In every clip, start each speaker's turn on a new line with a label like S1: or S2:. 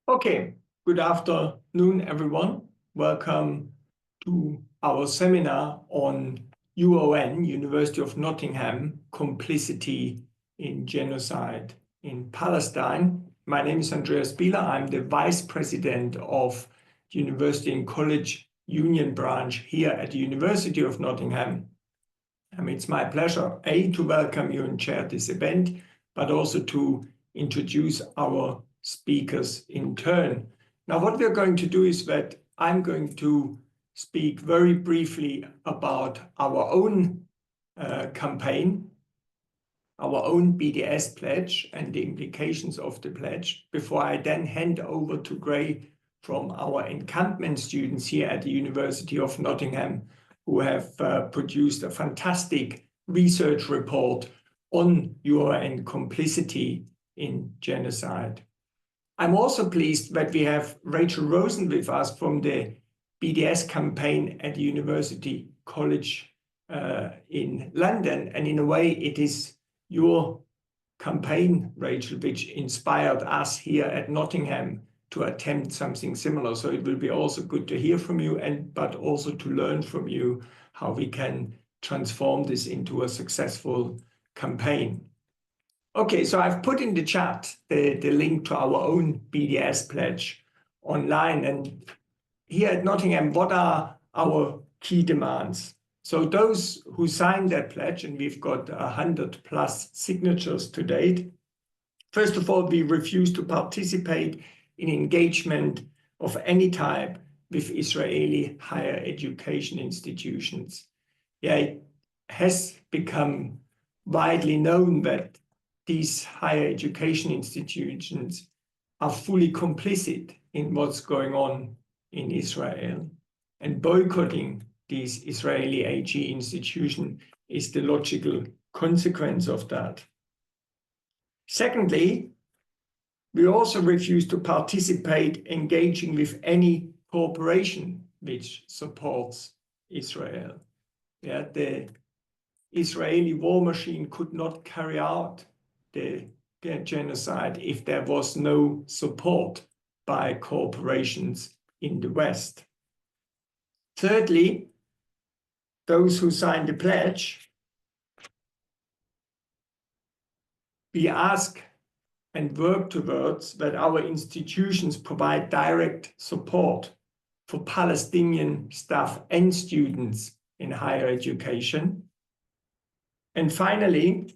S1: Okay, good afternoon, everyone. Welcome to our seminar on UoN, University of Nottingham, Complicity in Genocide in Palestine. My name is Andreas Bieler. I'm the Vice President of University and College Union Branch here at the University of Nottingham. It's my pleasure, to welcome you and chair this event, but also to introduce our speakers in turn. Now, what we're going to do is that I'm going to speak very briefly about our own campaign, our own BDS pledge and the implications of the pledge, before I then hand over to Gray from our encampment students here at the University of Nottingham, who have produced a fantastic research report on UoN complicity in genocide. I'm also pleased that we have Rachel Rosen with us from the BDS campaign at the University College in London. And in a way, it is your campaign, Rachel, which inspired us here at Nottingham to attempt something similar. So it will be also good to hear from you, but also to learn from you how we can transform this into a successful campaign. Okay, so I've put in the chat the link to our own BDS pledge online. And here at Nottingham, what are our key demands? So those who signed that pledge, and we've got 100+ signatures to date. First of all, we refuse to participate in engagement of any type with Israeli higher education institutions. It has become widely known that these higher education institutions are fully complicit in what's going on in Israel. And boycotting these Israeli HE institutions is the logical consequence of that. Secondly, we also refuse to participate engaging with any corporation which supports Israel. The Israeli war machine could not carry out the genocide if there was no support by corporations in the West. Thirdly, those who signed the pledge, we ask and work towards that our institutions provide direct support for Palestinian staff and students in higher education. And finally,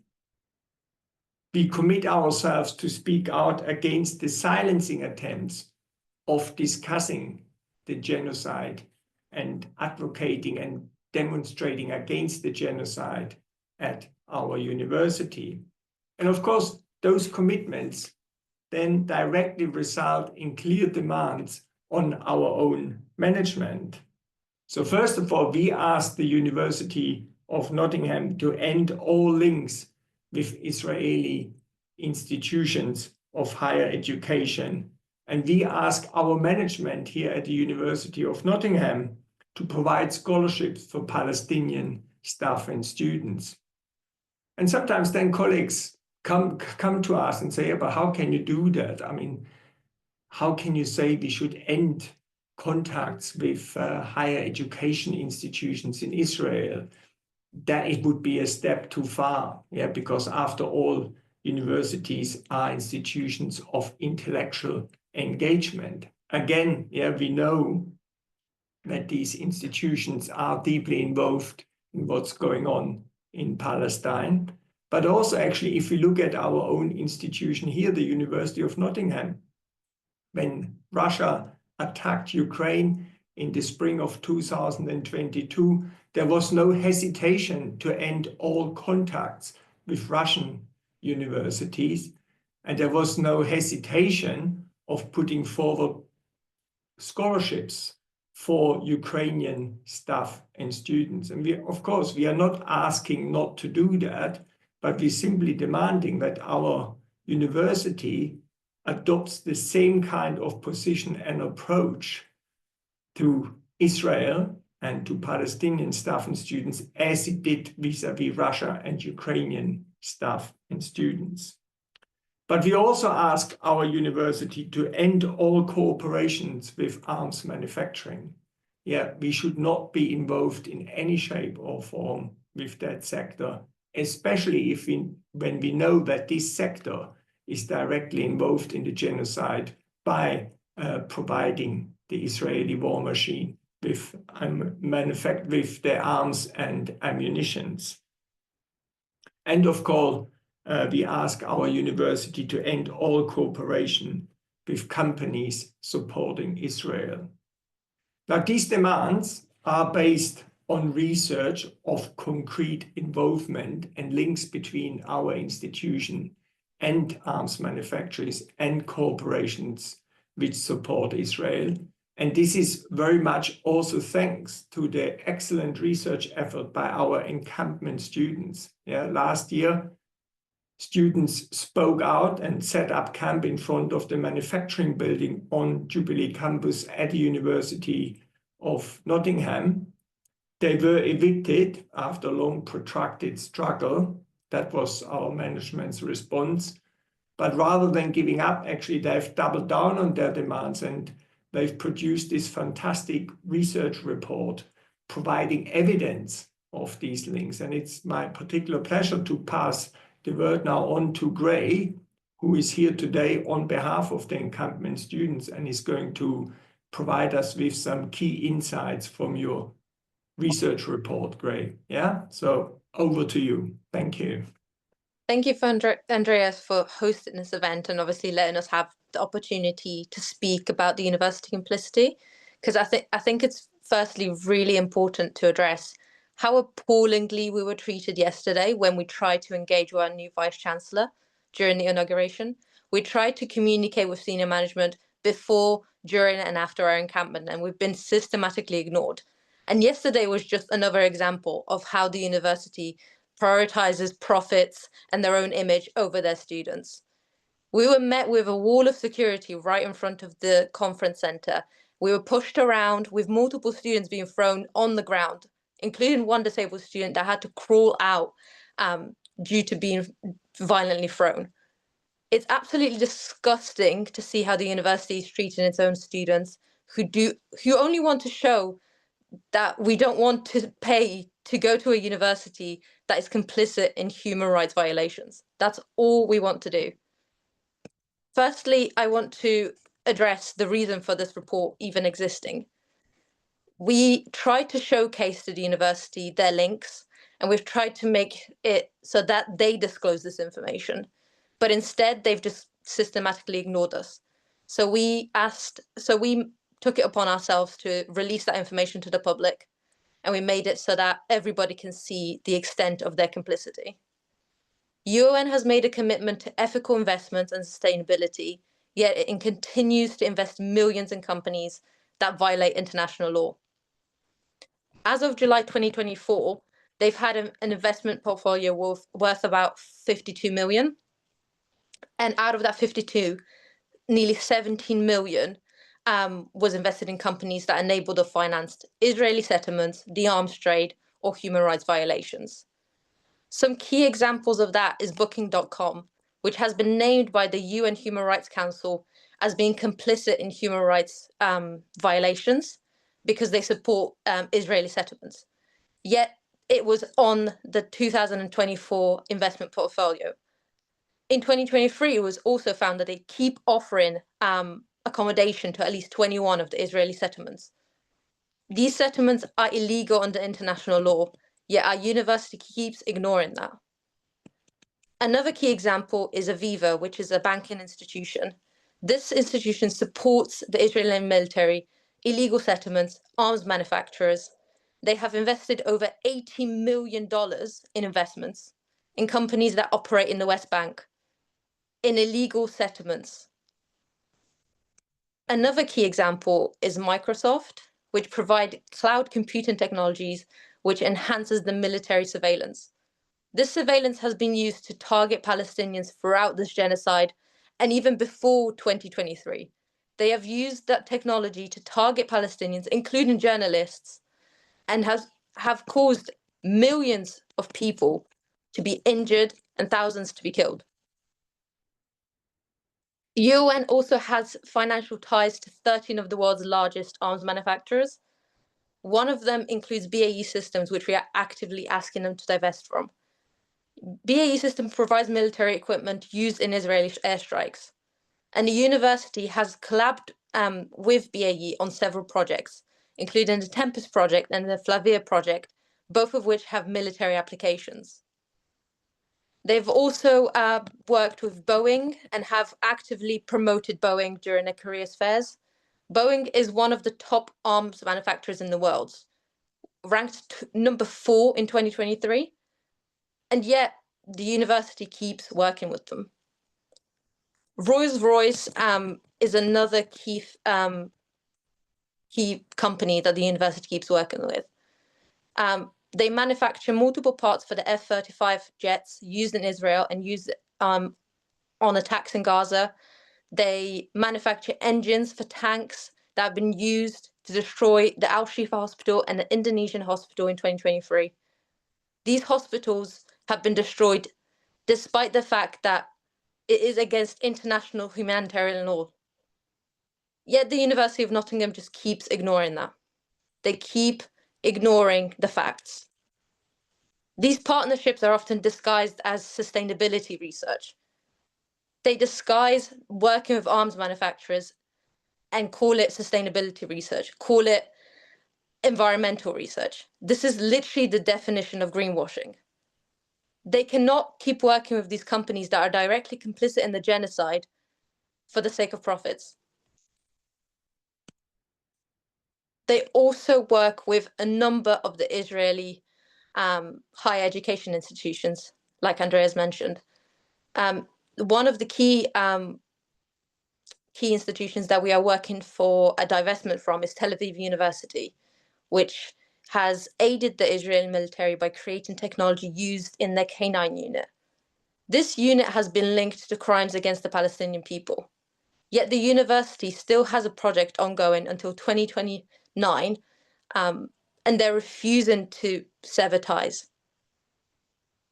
S1: we commit ourselves to speak out against the silencing attempts of discussing the genocide and advocating and demonstrating against the genocide at our university. And of course, those commitments then directly result in clear demands on our own management. So first of all, we ask the University of Nottingham to end all links with Israeli institutions of higher education. And we ask our management here at the University of Nottingham to provide scholarships for Palestinian staff and students. And sometimes then colleagues come to us and say, but how can you do that? I mean, how can you say we should end contacts with higher education institutions in Israel? That it would be a step too far, because after all, universities are institutions of intellectual engagement. Again, we know that these institutions are deeply involved in what's going on in Palestine. But also, actually, if we look at our own institution here, the University of Nottingham, when Russia attacked Ukraine in the spring of 2022, there was no hesitation to end all contacts with Russian universities, and there was no hesitation of putting forward scholarships for Ukrainian staff and students. And of course, we are not asking not to do that, but we're simply demanding that our university adopts the same kind of position and approach to Israel and to Palestinian staff and students as it did vis-à-vis Russia and Ukrainian staff and students. But we also ask our university to end all cooperations with arms manufacturing. Yeah, we should not be involved in any shape or form with that sector, especially when we know that this sector is directly involved in the genocide by providing the Israeli war machine with the arms and ammunitions. And of course, we ask our university to end all cooperation with companies supporting Israel. Now, these demands are based on research of concrete involvement and links between our institution and arms manufacturers and corporations which support Israel. And this is very much also thanks to the excellent research effort by our encampment students. Yeah, last year, students spoke out and set up camp in front of the manufacturing building on Jubilee campus at the University of Nottingham. They were evicted after a long protracted struggle. That was our management's response. But rather than giving up, actually, they've doubled down on their demands and they've produced this fantastic research report providing evidence of these links. And it's my particular pleasure to pass the word now on to Gray, who is here today on behalf of the encampment students and is going to provide us with some key insights from your research report, Gray. Yeah, so over to you. Thank you.
S2: Thank you, Andreas, for hosting this event and obviously letting us have the opportunity to speak about the university complicity, because I think it's firstly really important to address how appallingly we were treated yesterday when we tried to engage with our new Vice-Chancellor during the inauguration. We tried to communicate with senior management before, during, and after our encampment, and we've been systematically ignored. And yesterday was just another example of how the university prioritizes profits and their own image over their students. We were met with a wall of security right in front of the conference center. We were pushed around with multiple students being thrown on the ground, including one disabled student that had to crawl out due to being violently thrown. It's absolutely disgusting to see how the university is treating its own students who only want to show that we don't want to pay to go to a university that is complicit in human rights violations. That's all we want to do. Firstly, I want to address the reason for this report even existing. We tried to showcase to the university their links, and we've tried to make it so that they disclose this information. But instead, they've just systematically ignored us. So we took it upon ourselves to release that information to the public, and we made it so that everybody can see the extent of their complicity. UoN has made a commitment to ethical investments and sustainability, yet it continues to invest millions in companies that violate international law. As of July 2024, they've had an investment portfolio worth about 52 million. And out of that 52, nearly 17 million was invested in companies that enabled or financed Israeli settlements, the arms trade, or human rights violations. Some key examples of that is Booking.com, which has been named by the UN Human Rights Council as being complicit in human rights violations because they support Israeli settlements. Yet it was on the 2024 investment portfolio. In 2023, it was also found that they keep offering accommodation to at least 21 of the Israeli settlements. These settlements are illegal under international law, yet our university keeps ignoring that. Another key example is Aviva, which is a banking institution. This institution supports the Israeli military, illegal settlements, arms manufacturers. They have invested over $80 million in investments in companies that operate in the West Bank, in illegal settlements. Another key example is Microsoft, which provide cloud computing technologies which enhances the military surveillance. This surveillance has been used to target Palestinians throughout this genocide and even before 2023. They have used that technology to target Palestinians, including journalists, and have caused millions of people to be injured and thousands to be killed. UoN also has financial ties to 13 of the world's largest arms manufacturers. One of them includes BAE Systems, which we are actively asking them to divest from. BAE Systems provides military equipment used in Israeli airstrikes. And the university has collabed with BAE on several projects, including the Tempest project and the Flavia project, both of which have military applications. They've also worked with Boeing and have actively promoted Boeing during their careers fairs. Boeing is one of the top arms manufacturers in the world, ranked number 4 in 2023, and yet the university keeps working with them. Rolls-Royce is another key company that the university keeps working with. They manufacture multiple parts for the F-35 jets used in Israel and used on attacks in Gaza. They manufacture engines for tanks that have been used to destroy the Al-Shifa hospital and the Indonesian hospital in 2023. These hospitals have been destroyed despite the fact that it is against international humanitarian law. Yet the University of Nottingham just keeps ignoring that. They keep ignoring the facts. These partnerships are often disguised as sustainability research. They disguise working with arms manufacturers and call it sustainability research, call it environmental research. This is literally the definition of greenwashing. They cannot keep working with these companies that are directly complicit in the genocide for the sake of profits. They also work with a number of the Israeli higher education institutions, like Andreas mentioned. One of the key institutions that we are working for a divestment from is Tel Aviv University, which has aided the Israeli military by creating technology used in their K9 unit. This unit has been linked to crimes against the Palestinian people. Yet the university still has a project ongoing until 2029, and they're refusing to sever ties.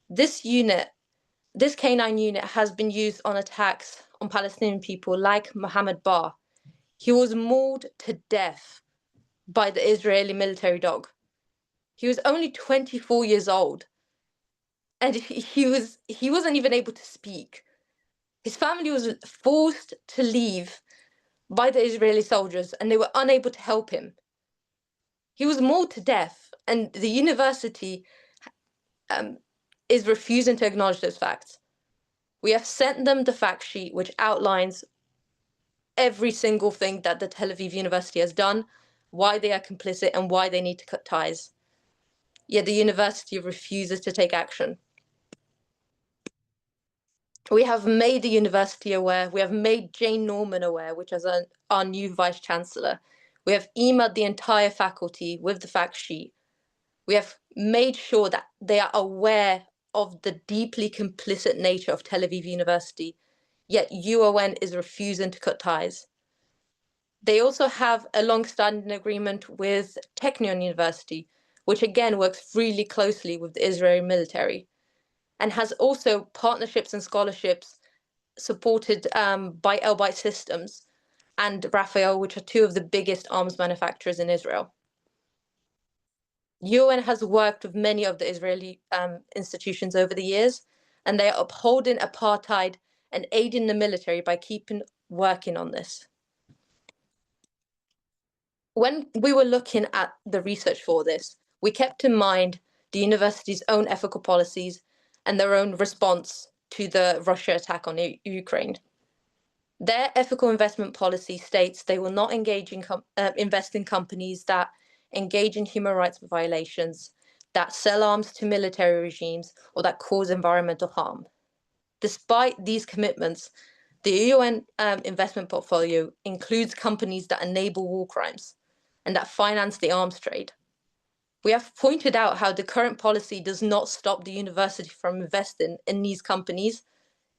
S2: This K9 unit has been used on attacks on Palestinian people like Mohammed Bar. He was mauled to death by the Israeli military dog. He was only 24 years old, and he wasn't even able to speak. His family was forced to leave by the Israeli soldiers, and they were unable to help him. He was mauled to death, and the university is refusing to acknowledge those facts. We have sent them the fact sheet, which outlines every single thing that the Tel Aviv University has done, why they are complicit, and why they need to cut ties. Yet the university refuses to take action. We have made the university aware. We have made Jane Norman aware, which is our new vice chancellor. We have emailed the entire faculty with the fact sheet. We have made sure that they are aware of the deeply complicit nature of Tel Aviv University, yet UoN is refusing to cut ties. They also have a long-standing agreement with Technion University, which again works really closely with the Israeli military, and has also partnerships and scholarships supported by Elbite Systems and Rafael, which are two of the biggest arms manufacturers in Israel. UoN has worked with many of the Israeli institutions over the years, and they are upholding apartheid and aiding the military by keeping working on this. When we were looking at the research for this, we kept in mind the university's own ethical policies and their own response to the Russia attack on Ukraine. Their ethical investment policy states they will not engage in invest in companies that engage in human rights violations, that sell arms to military regimes, or that cause environmental harm. Despite these commitments, the UoN investment portfolio includes companies that enable war crimes and that finance the arms trade. We have pointed out how the current policy does not stop the university from investing in these companies,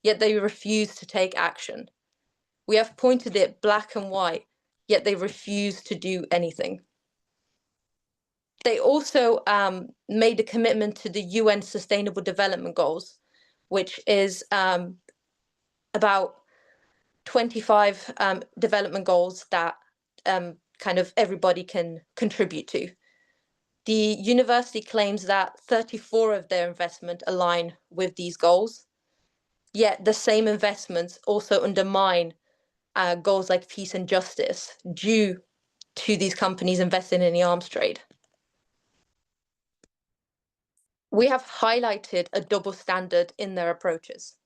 S2: yet they refuse to take action. We have pointed it black and white, yet they refuse to do anything. They also made a commitment to the UN Sustainable Development Goals, which is about 25 development goals that kind of everybody can contribute to. The university claims that 34 of their investment align with these goals, yet the same investments also undermine goals like peace and justice due to these companies investing in the arms trade. We have highlighted a double standard in their approaches.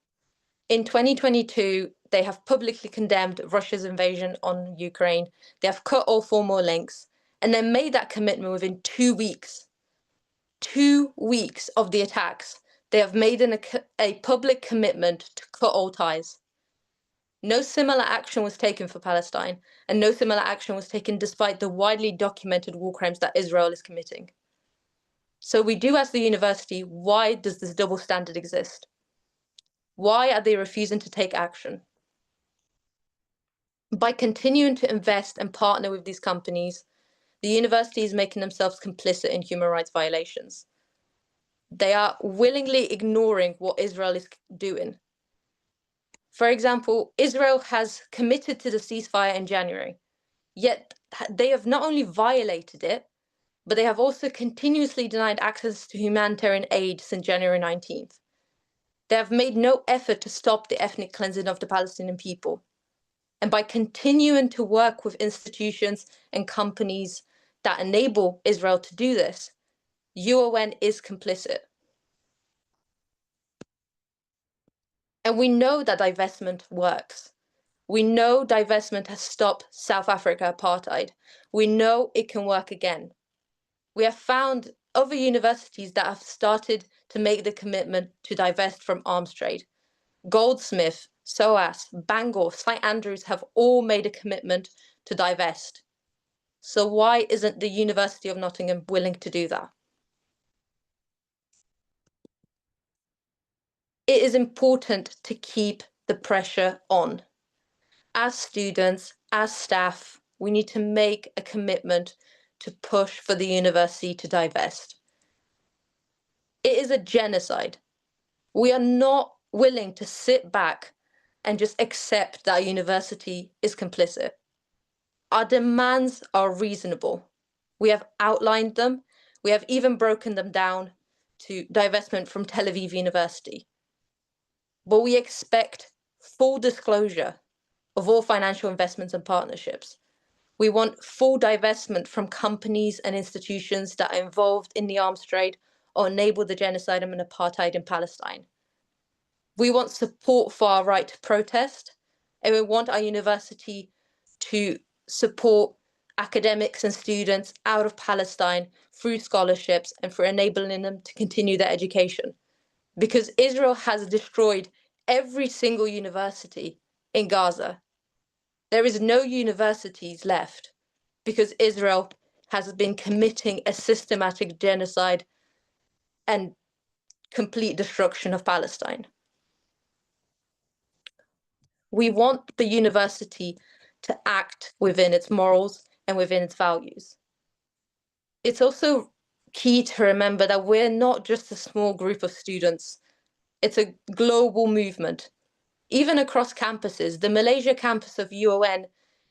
S2: In 2022, they have publicly condemned Russia's invasion on Ukraine. They have cut all formal links and then made that commitment within 2 weeks. 2 weeks of the attacks, they have made a public commitment to cut all ties. No similar action was taken for Palestine, and no similar action was taken despite the widely documented war crimes that Israel is committing. So we do ask the university, why does this double standard exist? Why are they refusing to take action? By continuing to invest and partner with these companies, the university is making themselves complicit in human rights violations. They are willingly ignoring what Israel is doing. For example, Israel has committed to the ceasefire in January, yet they have not only violated it, but they have also continuously denied access to humanitarian aid since January 19th. They have made no effort to stop the ethnic cleansing of the Palestinian people. And by continuing to work with institutions and companies that enable Israel to do this, UoN is complicit. And we know that divestment works. We know divestment has stopped South Africa apartheid. We know it can work again. We have found other universities that have started to make the commitment to divest from arms trade. Goldsmith, SOAS, Bangor, St Andrews have all made a commitment to divest. So why isn't the University of Nottingham willing to do that? It is important to keep the pressure on. As students, as staff, we need to make a commitment to push for the university to divest. It is a genocide. We are not willing to sit back and just accept that our university is complicit. Our demands are reasonable. We have outlined them. We have even broken them down to divestment from Tel Aviv University. But we expect full disclosure of all financial investments and partnerships. We want full divestment from companies and institutions that are involved in the arms trade or enable the genocide and apartheid in Palestine. We want support for our right to protest, and we want our university to support academics and students out of Palestine through scholarships and for enabling them to continue their education. Because Israel has destroyed every single university in Gaza. There is no universities left because Israel has been committing a systematic genocide and complete destruction of Palestine. We want the university to act within its morals and within its values. It's also key to remember that we're not just a small group of students. It's a global movement. Even across campuses, the Malaysia campus of UoN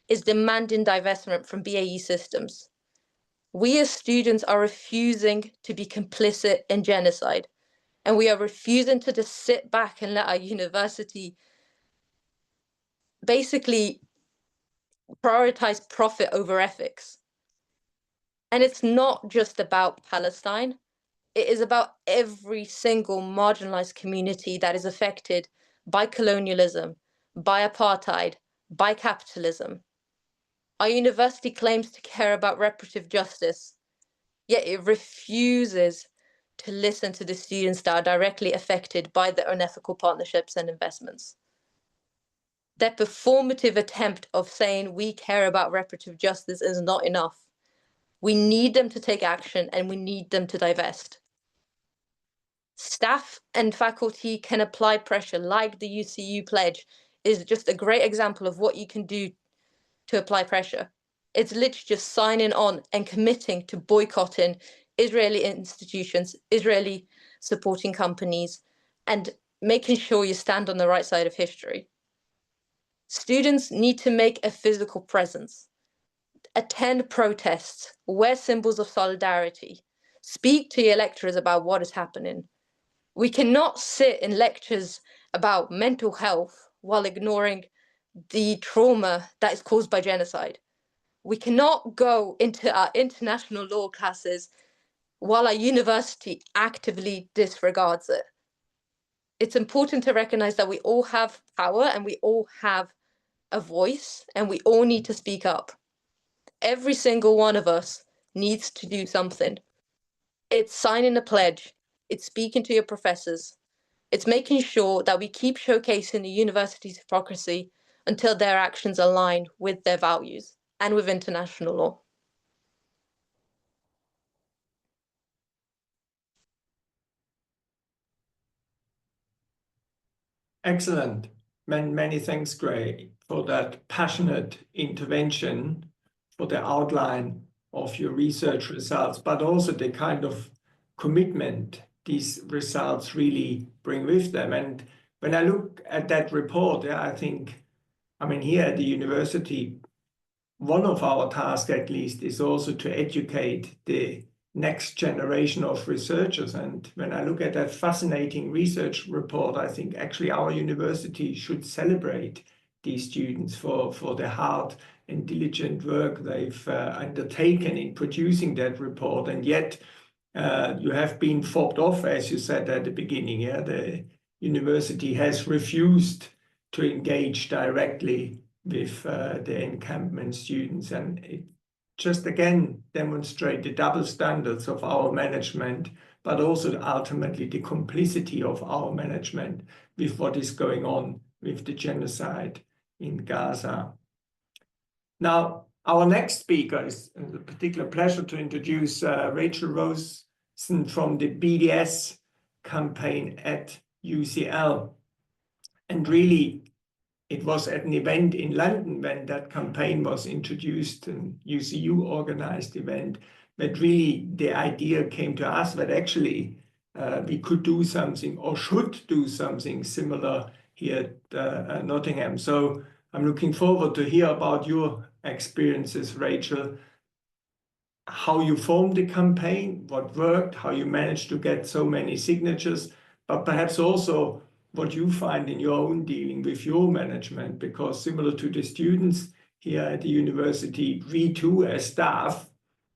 S2: is demanding divestment from BAE Systems. We as students are refusing to be complicit in genocide, and we are refusing to just sit back and let our university basically prioritize profit over ethics. And it's not just about Palestine. It is about every single marginalized community that is affected by colonialism, by apartheid, by capitalism. Our university claims to care about reparative justice, yet it refuses to listen to the students that are directly affected by the unethical partnerships and investments. Their performative attempt of saying we care about reparative justice is not enough. We need them to take action and we need them to divest. Staff and faculty can apply pressure, like the UCU pledge is just a great example of what you can do to apply pressure. It's literally just signing on and committing to boycotting Israeli institutions, Israeli supporting companies, and making sure you stand on the right side of history. Students need to make a physical presence, attend protests, wear symbols of solidarity, speak to your lecturers about what is happening. We cannot sit in lectures about mental health while ignoring the trauma that is caused by genocide. We cannot go into our international law classes while our university actively disregards it. It's important to recognize that we all have power and we all have a voice and we all need to speak up. Every single one of us needs to do something. It's signing a pledge, it's speaking to your professors, it's making sure that we keep showcasing the university's hypocrisy until their actions align with their values and with international law.
S1: Excellent. Many thanks, Gray, for that passionate intervention, for the outline of your research results, but also the kind of commitment these results really bring with them. And when I look at that report, I think, I mean, here at the university, one of our tasks at least is also to educate the next generation of researchers. And when I look at that fascinating research report, I think actually our university should celebrate these students for the hard and diligent work they've undertaken in producing that report. And yet you have been fobbed off, as you said at the beginning. The university has refused to engage directly with the encampment students, and it just again demonstrate the double standards of our management, but also ultimately the complicity of our management with what is going on with the genocide in Gaza. Now, our next speaker is a particular pleasure to introduce Rachel Rosen from the BDS campaign at UCL. And really, it was at an event in London when that campaign was introduced, an UCU organized event, that really the idea came to us that actually we could do something or should do something similar here at Nottingham. So I'm looking forward to hear about your experiences, Rachel, how you formed the campaign, what worked, how you managed to get so many signatures, but perhaps also what you find in your own dealing with your management, because similar to the students here at the university, we too as staff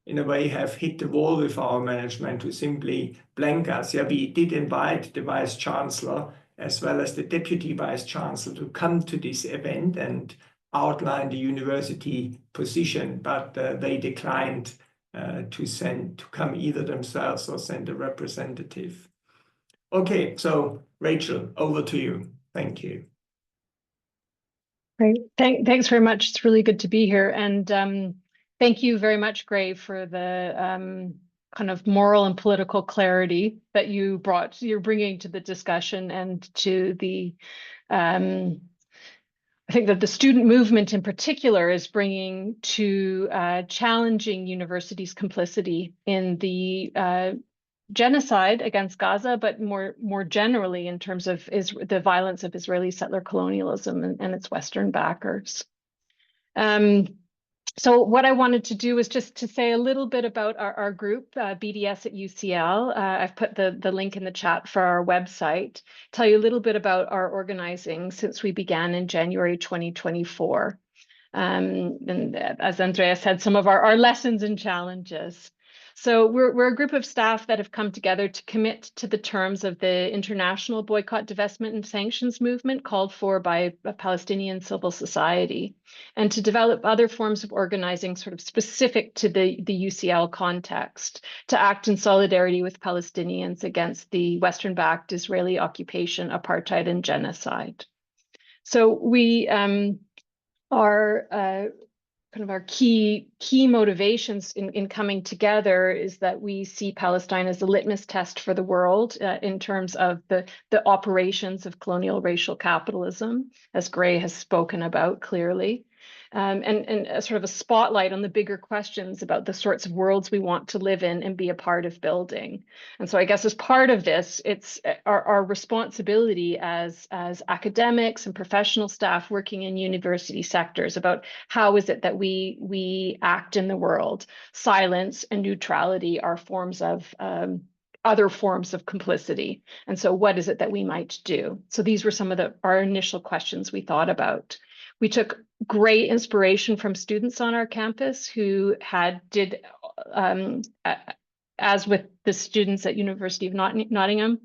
S1: in a way have hit the wall with our management who simply blank us. We did invite the Vice Chancellor as well as the Deputy Vice Chancellor to come to this event and outline the university position, but they declined to come either themselves or send a representative. Okay, so Rachel, over to you. Thank you.
S3: Great. Thanks very much. It's really good to be here. And thank you very much, Gray, for the kind of moral and political clarity that you're bringing to the discussion and to the, I think that the student movement in particular is bringing to challenging universities' complicity in the genocide against Gaza, but more generally in terms of the violence of Israeli settler colonialism and its Western backers. So what I wanted to do was just to say a little bit about our group, BDS at UCL. I've put the link in the chat for our website, tell you a little bit about our organizing since we began in January 2024. And as Andreas said, some of our lessons and challenges. So we're a group of staff that have come together to commit to the terms of the international boycott, divestment and sanctions movement called for by Palestinian civil society, and to develop other forms of organizing sort of specific to the UCL context, to act in solidarity with Palestinians against the Western-backed Israeli occupation, apartheid, and genocide. So we are kind of our key motivations in coming together is that we see Palestine as a litmus test for the world in terms of the operations of colonial racial capitalism, as Gray has spoken about clearly. and a sort of a spotlight on the bigger questions about the sorts of worlds we want to live in and be a part of building. And so I guess as part of this, it's our responsibility as academics and professional staff working in university sectors about how is it that we act in the world. Silence and neutrality are forms of other forms of complicity. And so what is it that we might do? So these were some of our initial questions we thought about. We took great inspiration from students on our campus who did as with the students at University of Nottingham,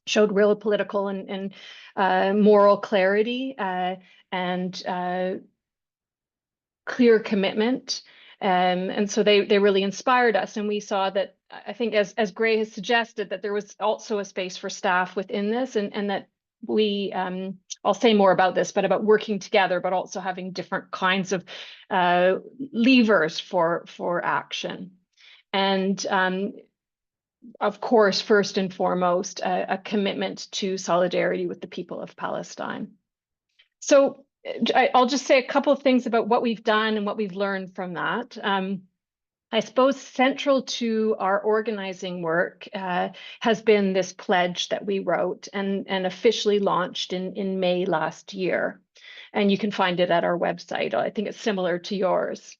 S3: showed real political and moral clarity and clear commitment. And so they really inspired us. And we saw that, I think, as Gray has suggested, that there was also a space for staff within this, and that we, I'll say more about this, but about working together, but also having different kinds of levers for action. And of course, first and foremost, a commitment to solidarity with the people of Palestine. So I'll just say a couple of things about what we've done and what we've learned from that. I suppose central to our organizing work has been this pledge that we wrote and officially launched in May last year. And you can find it at our website. I think it's similar to yours.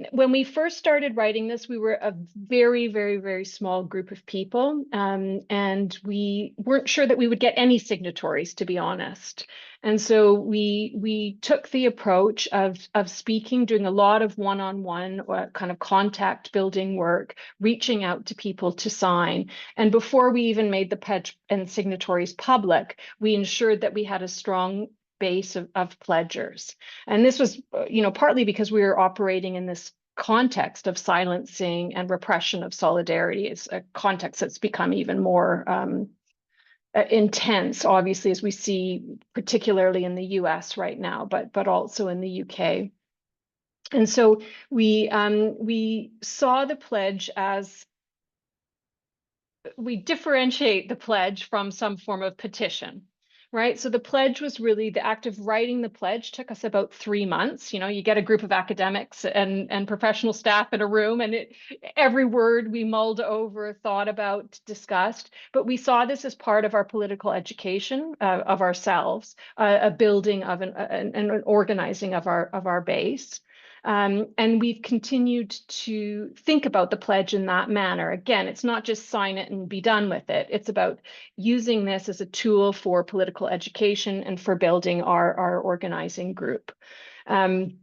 S3: When we first started writing this, we were a very, very, very small group of people, and we weren't sure that we would get any signatories, to be honest. And so we took the approach of speaking, doing a lot of one-on-one kind of contact building work, reaching out to people to sign. And before we even made the pledge and signatories public, we ensured that we had a strong base of pledgers. And this was, partly because we were operating in this context of silencing and repression of solidarity. It's a context that's become even more intense, obviously, as we see, particularly in the US right now, but also in the UK. And so we saw the pledge as, we differentiate the pledge from some form of petition. Right. So the pledge was really, the act of writing the pledge took us about 3 months. You get a group of academics and professional staff in a room, and every word we mulled over, thought about, discussed. But we saw this as part of our political education of ourselves, a building of an organizing of our base. And we've continued to think about the pledge in that manner. Again, it's not just sign it and be done with it. It's about using this as a tool for political education and for building our organizing group. And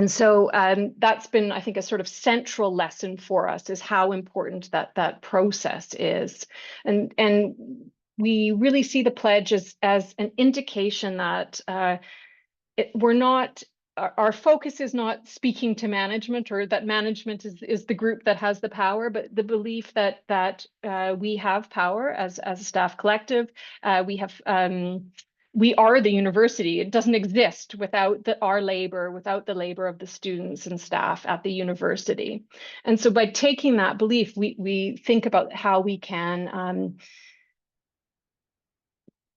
S3: so that's been, I think, a sort of central lesson for us, is how important that process is. And we really see the pledge as an indication that we're not, our focus is not speaking to management, or that management is the group that has the power, but the belief that we have power as a staff collective. We are the university. It doesn't exist without our labor, without the labor of the students and staff at the university. And so by taking that belief, we think about how we can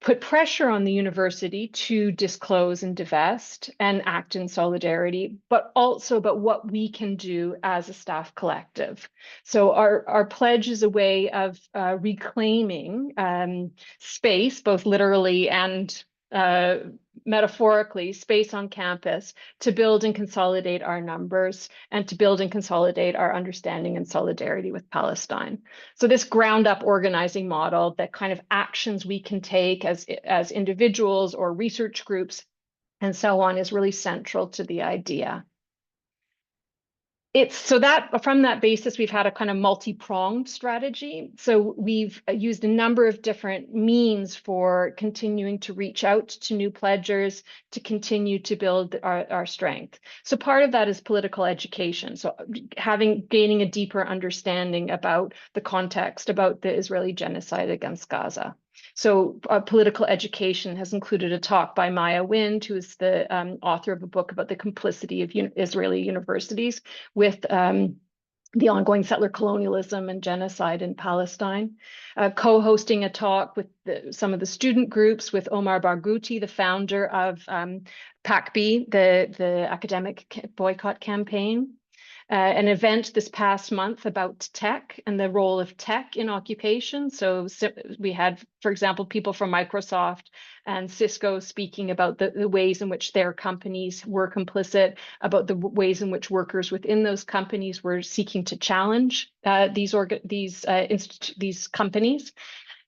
S3: put pressure on the university to disclose and divest and act in solidarity, but also about what we can do as a staff collective. So our pledge is a way of reclaiming space, both literally and metaphorically, space on campus, to build and consolidate our numbers and to build and consolidate our understanding and solidarity with Palestine. So this ground up organizing model, that kind of actions we can take as individuals or research groups and so on, is really central to the idea. So that from that basis, we've had a kind of multi-pronged strategy. So we've used a number of different means for continuing to reach out to new pledgers, to continue to build our strength. So part of that is political education. So gaining a deeper understanding about the context, about the Israeli genocide against Gaza. So political education has included a talk by Maya Wind, who is the author of a book about the complicity of Israeli universities with the ongoing settler colonialism and genocide in Palestine, co-hosting a talk with some of the student groups with Omar Barghouti, the founder of PACB, the academic boycott campaign. An event this past month about tech and the role of tech in occupation. So we had, for example, people from Microsoft and Cisco speaking about the ways in which their companies were complicit, about the ways in which workers within those companies were seeking to challenge these companies,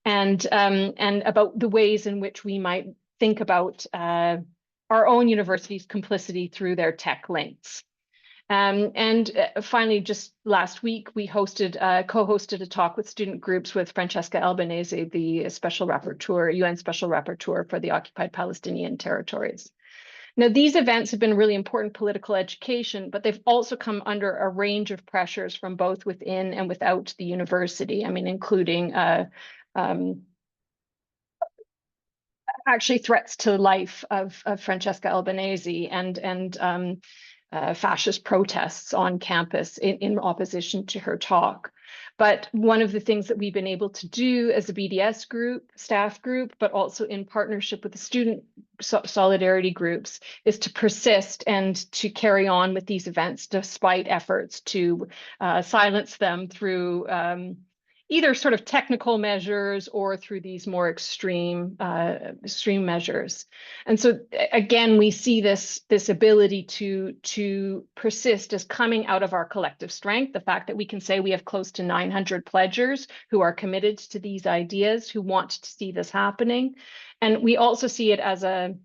S3: and about the ways in which we might think about our own university's complicity through their tech links. Finally, just last week, we co-hosted a talk with student groups with Francesca Albanese, the special rapporteur, UN special rapporteur for the occupied Palestinian territories. Now, these events have been really important political education, but they've also come under a range of pressures from both within and without the university. I mean, including actually threats to life of Francesca Albanese and fascist protests on campus in opposition to her talk. But one of the things that we've been able to do as a BDS group, staff group, but also in partnership with the student solidarity groups, is to persist and to carry on with these events despite efforts to silence them through either sort of technical measures or through these more extreme measures. And so again, we see this ability to persist as coming out of our collective strength, the fact that we can say we have close to 900 pledgers who are committed to these ideas, who want to see this happening. And we also see it as a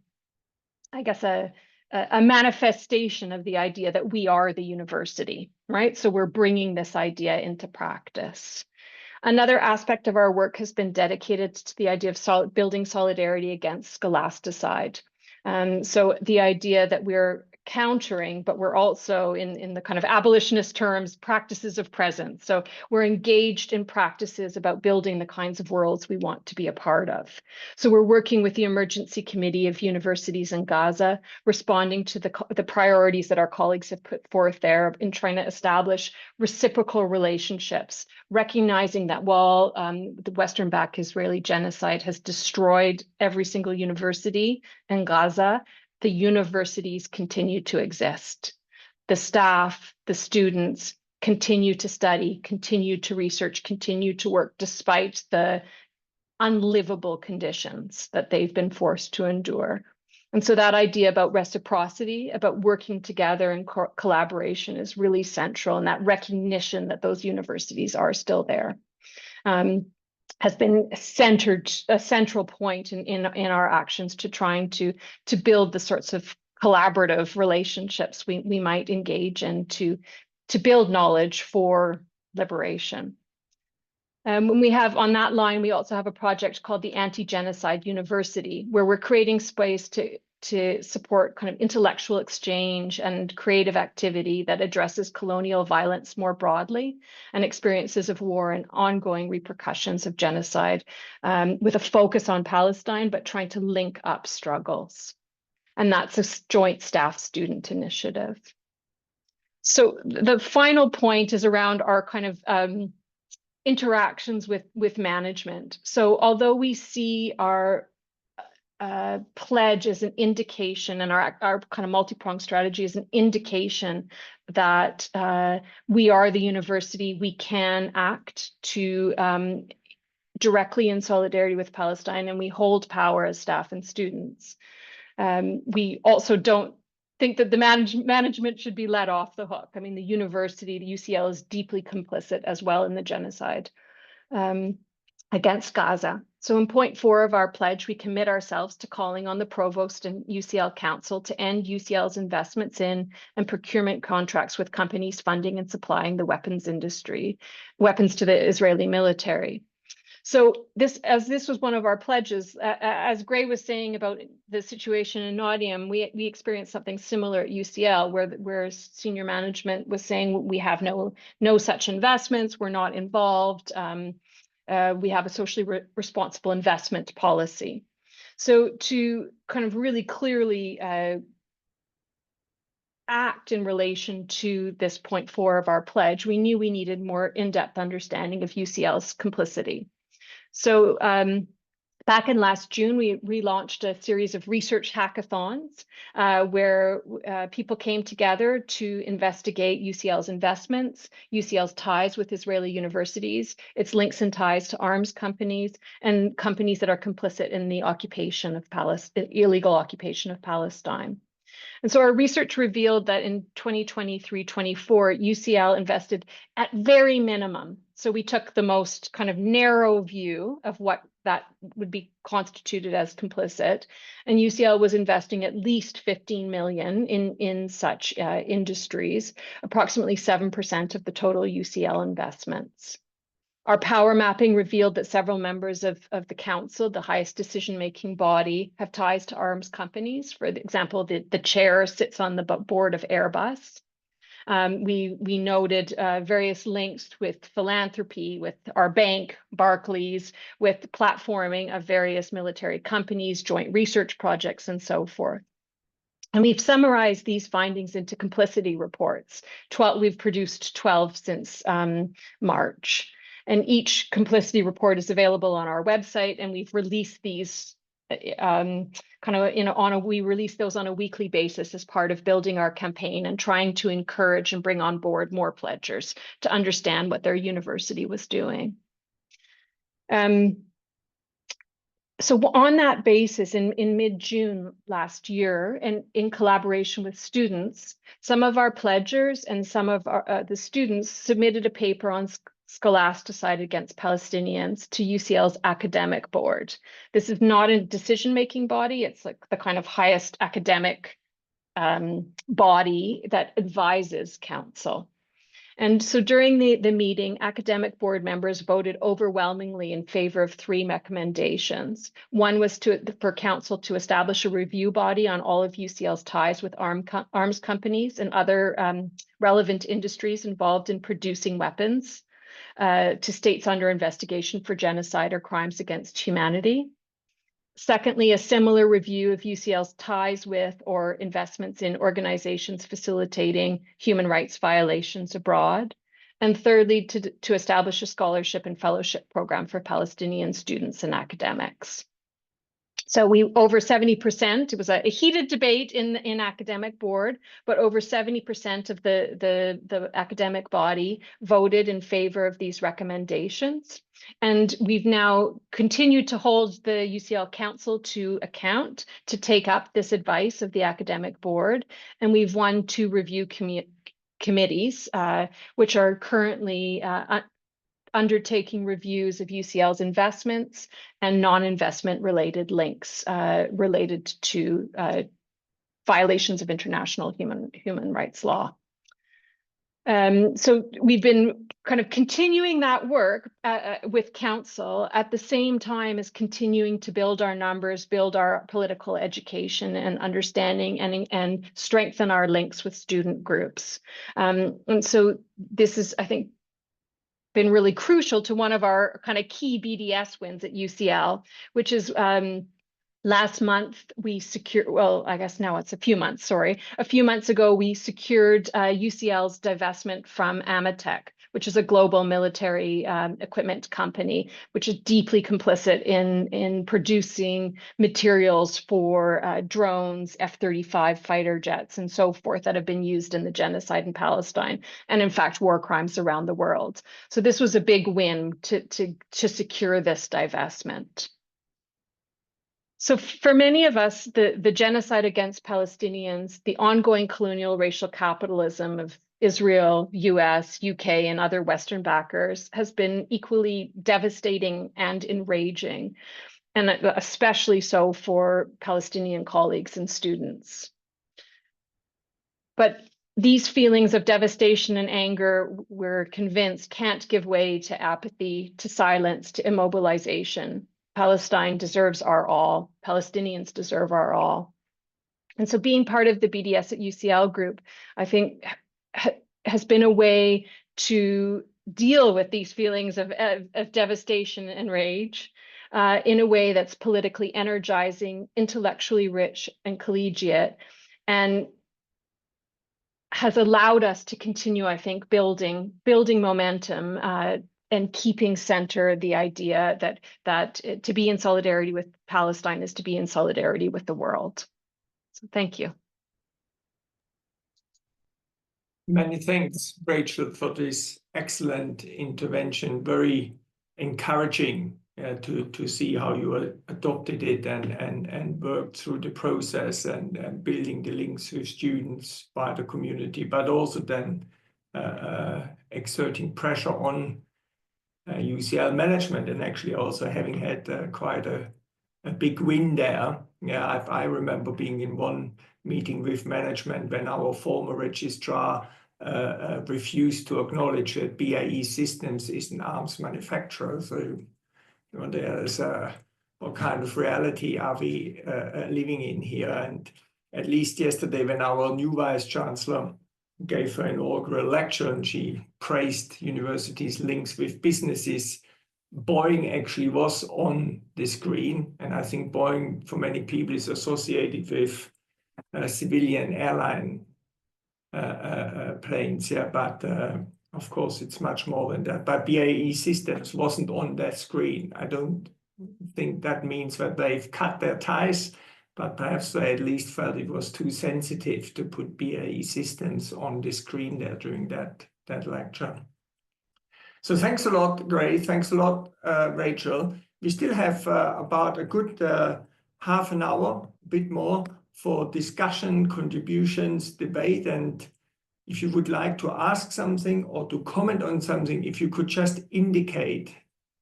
S3: manifestation of the idea that we are the university, right? So we're bringing this idea into practice. Another aspect of our work has been dedicated to the idea of building solidarity against scholasticide. So the idea that we're countering, but we're also in the kind of abolitionist terms, practices of presence. So we're engaged in practices about building the kinds of worlds we want to be a part of. So we're working with the Emergency Committee of Universities in Gaza, responding to the priorities that our colleagues have put forth there in trying to establish reciprocal relationships, recognizing that while the Western backed Israeli genocide has destroyed every single university in Gaza, the universities continue to exist. The staff, the students continue to study, continue to research, continue to work despite the unlivable conditions that they've been forced to endure. And so that idea about reciprocity, about working together and collaboration is really central, and that recognition that those universities are still there has been a central point in our actions to trying to build the sorts of collaborative relationships we might engage in to build knowledge for liberation. When we have on that line, we also have a project called the Anti-Genocide University, where we're creating space to support kind of intellectual exchange and creative activity that addresses colonial violence more broadly and experiences of war and ongoing repercussions of genocide, with a focus on Palestine, but trying to link up struggles. And that's a joint staff student initiative. So the final point is around our kind of interactions with management. So although we see our pledge as an indication, and our kind of multi-pronged strategy is an indication that we are the university, we can act to directly in solidarity with Palestine, and we hold power as staff and students. We also don't think that the management should be let off the hook. I mean, the university, the UCL, is deeply complicit as well in the genocide against Gaza. So in point 4 of our pledge, we commit ourselves to calling on the Provost and UCL Council to end UCL's investments in and procurement contracts with companies funding and supplying the weapons to the Israeli military. So this was one of our pledges. As Gray was saying about the situation in Nottingham, we experienced something similar at UCL, where senior management was saying we have no such investments, we're not involved. We have a socially responsible investment policy. So to kind of really clearly act in relation to this point 4 of our pledge, we knew we needed more in-depth understanding of UCL's complicity. So back in last June, we relaunched a series of research hackathons where people came together to investigate UCL's investments, UCL's ties with Israeli universities, its links and ties to arms companies, and companies that are complicit in the occupation of illegal occupation of Palestine. And so our research revealed that in 2023-24, UCL invested at very minimum. So we took the most kind of narrow view of what that would be constituted as complicit. And UCL was investing at least 15 million in such industries, approximately 7% of the total UCL investments. Our power mapping revealed that several members of the council, the highest decision-making body, have ties to arms companies. For example, the chair sits on the board of Airbus. We noted various links with philanthropy, with our bank, Barclays, with platforming of various military companies, joint research projects, and so forth. And we've summarized these findings into complicity reports. We've produced 12 since March. And each complicity report is available on our website, and we've released these we release those on a weekly basis as part of building our campaign and trying to encourage and bring on board more pledgers to understand what their university was doing. So on that basis, in mid-June last year, and in collaboration with students, some of our pledgers and some of the students submitted a paper on scholasticide against Palestinians to UCL's academic board. This is not a decision-making body. It's like the kind of highest academic body that advises council. And so during the meeting, academic board members voted overwhelmingly in favor of 3 recommendations. One was for council to establish a review body on all of UCL's ties with arms companies and other relevant industries involved in producing weapons to states under investigation for genocide or crimes against humanity. Secondly, a similar review of UCL's ties with or investments in organizations facilitating human rights violations abroad. And thirdly, to establish a scholarship and fellowship program for Palestinian students and academics. So over 70%, it was a heated debate in academic board, but over 70% of the academic body voted in favor of these recommendations. And we've now continued to hold the UCL Council to account to take up this advice of the academic board. And we've won 2 review committees, which are currently undertaking reviews of UCL's investments and non-investment related links related to violations of international human rights law. So we've been kind of continuing that work with council at the same time as continuing to build our numbers, build our political education and understanding, and strengthen our links with student groups. And so this is, I think, been really crucial to one of our kind of key BDS wins at UCL, which is last month we secured, well, I guess now it's a few months ago, we secured UCL's divestment from Amatech, which is a global military equipment company, which is deeply complicit in producing materials for drones, F-35 fighter jets, and so forth that have been used in the genocide in Palestine, and in fact, war crimes around the world. So this was a big win to secure this divestment. So for many of us, the genocide against Palestinians, the ongoing colonial racial capitalism of Israel, US, UK, and other Western backers has been equally devastating and enraging, and especially so for Palestinian colleagues and students. But these feelings of devastation and anger, we're convinced, can't give way to apathy, to silence, to immobilization. Palestine deserves our all. Palestinians deserve our all. And so being part of the BDS at UCL group, I think, has been a way to deal with these feelings of devastation and rage in a way that's politically energizing, intellectually rich, and collegiate. And has allowed us to continue, I think, building momentum and keeping center the idea that to be in solidarity with Palestine is to be in solidarity with the world. So thank you.
S1: Many thanks, Rachel, for this excellent intervention. Very encouraging to see how you adopted it and worked through the process and building the links with students by the community, but also then exerting pressure on UCL management, and actually also having had quite a big win there. Yeah, I remember being in one meeting with management when our former registrar refused to acknowledge that BAE Systems is an arms manufacturer. So there's what kind of reality are we living in here? And at least yesterday, when our new vice chancellor gave her inaugural lecture and she praised universities' links with businesses, Boeing actually was on the screen. And I think Boeing, for many people, is associated with civilian airline planes. Yeah, but of course, it's much more than that. But BAE Systems wasn't on that screen. I don't think that means that they've cut their ties, but perhaps they at least felt it was too sensitive to put BAE Systems on the screen there during that lecture. So thanks a lot, Grace. Thanks a lot, Rachel. We still have about a good half an hour, a bit more, for discussion, contributions, debate. And if you would like to ask something or to comment on something, if you could just indicate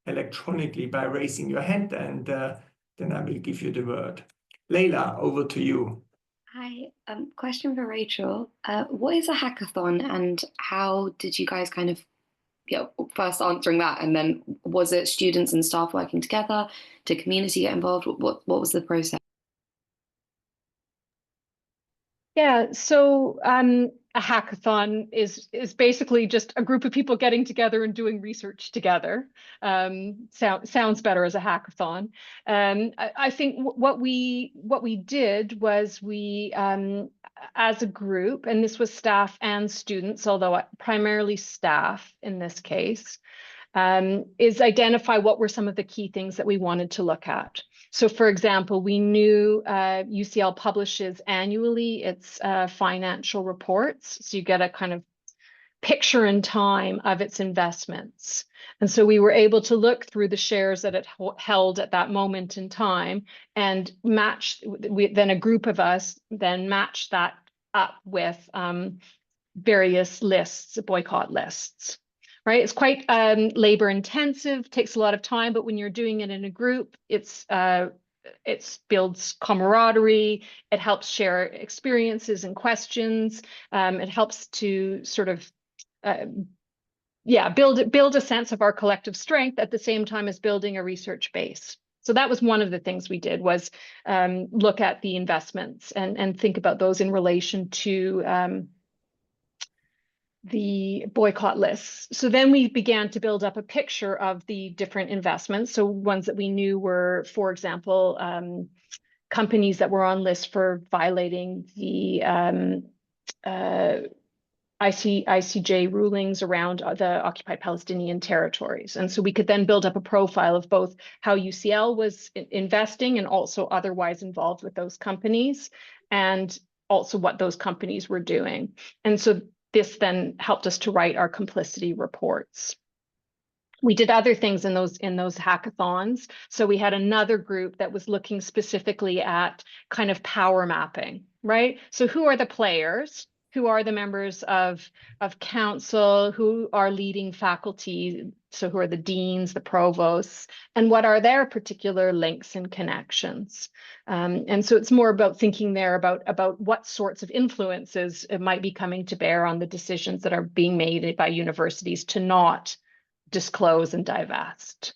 S1: electronically by raising your hand, and then I will give you the word. Leila, over to you.
S4: Hi, question for Rachel. What is a hackathon and how did you guys kind of, first answering that, and then was it students and staff working together? Did community get involved? What was the process?
S3: Yeah, so a hackathon is basically just a group of people getting together and doing research together. Sounds better as a hackathon. I think what we did was we, as a group, and this was staff and students, although primarily staff in this case, is identify what were some of the key things that we wanted to look at. So, for example, we knew UCL publishes annually its financial reports. So you get a kind of picture in time of its investments. And so we were able to look through the shares that it held at that moment in time and match, then a group of us then matched that up with various lists, boycott lists. Right, it's quite labor intensive, takes a lot of time, but when you're doing it in a group, it builds camaraderie, it helps share experiences and questions, it helps to sort of, build a sense of our collective strength at the same time as building a research base. So that was one of the things we did, was look at the investments and think about those in relation to the boycott lists. So then we began to build up a picture of the different investments. So ones that we knew were, for example, companies that were on lists for violating the ICJ rulings around the occupied Palestinian territories. And so we could then build up a profile of both how UCL was investing and also otherwise involved with those companies, and also what those companies were doing. And so this then helped us to write our complicity reports. We did other things in those hackathons. So we had another group that was looking specifically at kind of power mapping, right? So who are the players? Who are the members of council? Who are leading faculty? So who are the deans, the provosts, and what are their particular links and connections? And so it's more about thinking there about what sorts of influences it might be coming to bear on the decisions that are being made by universities to not disclose and divest.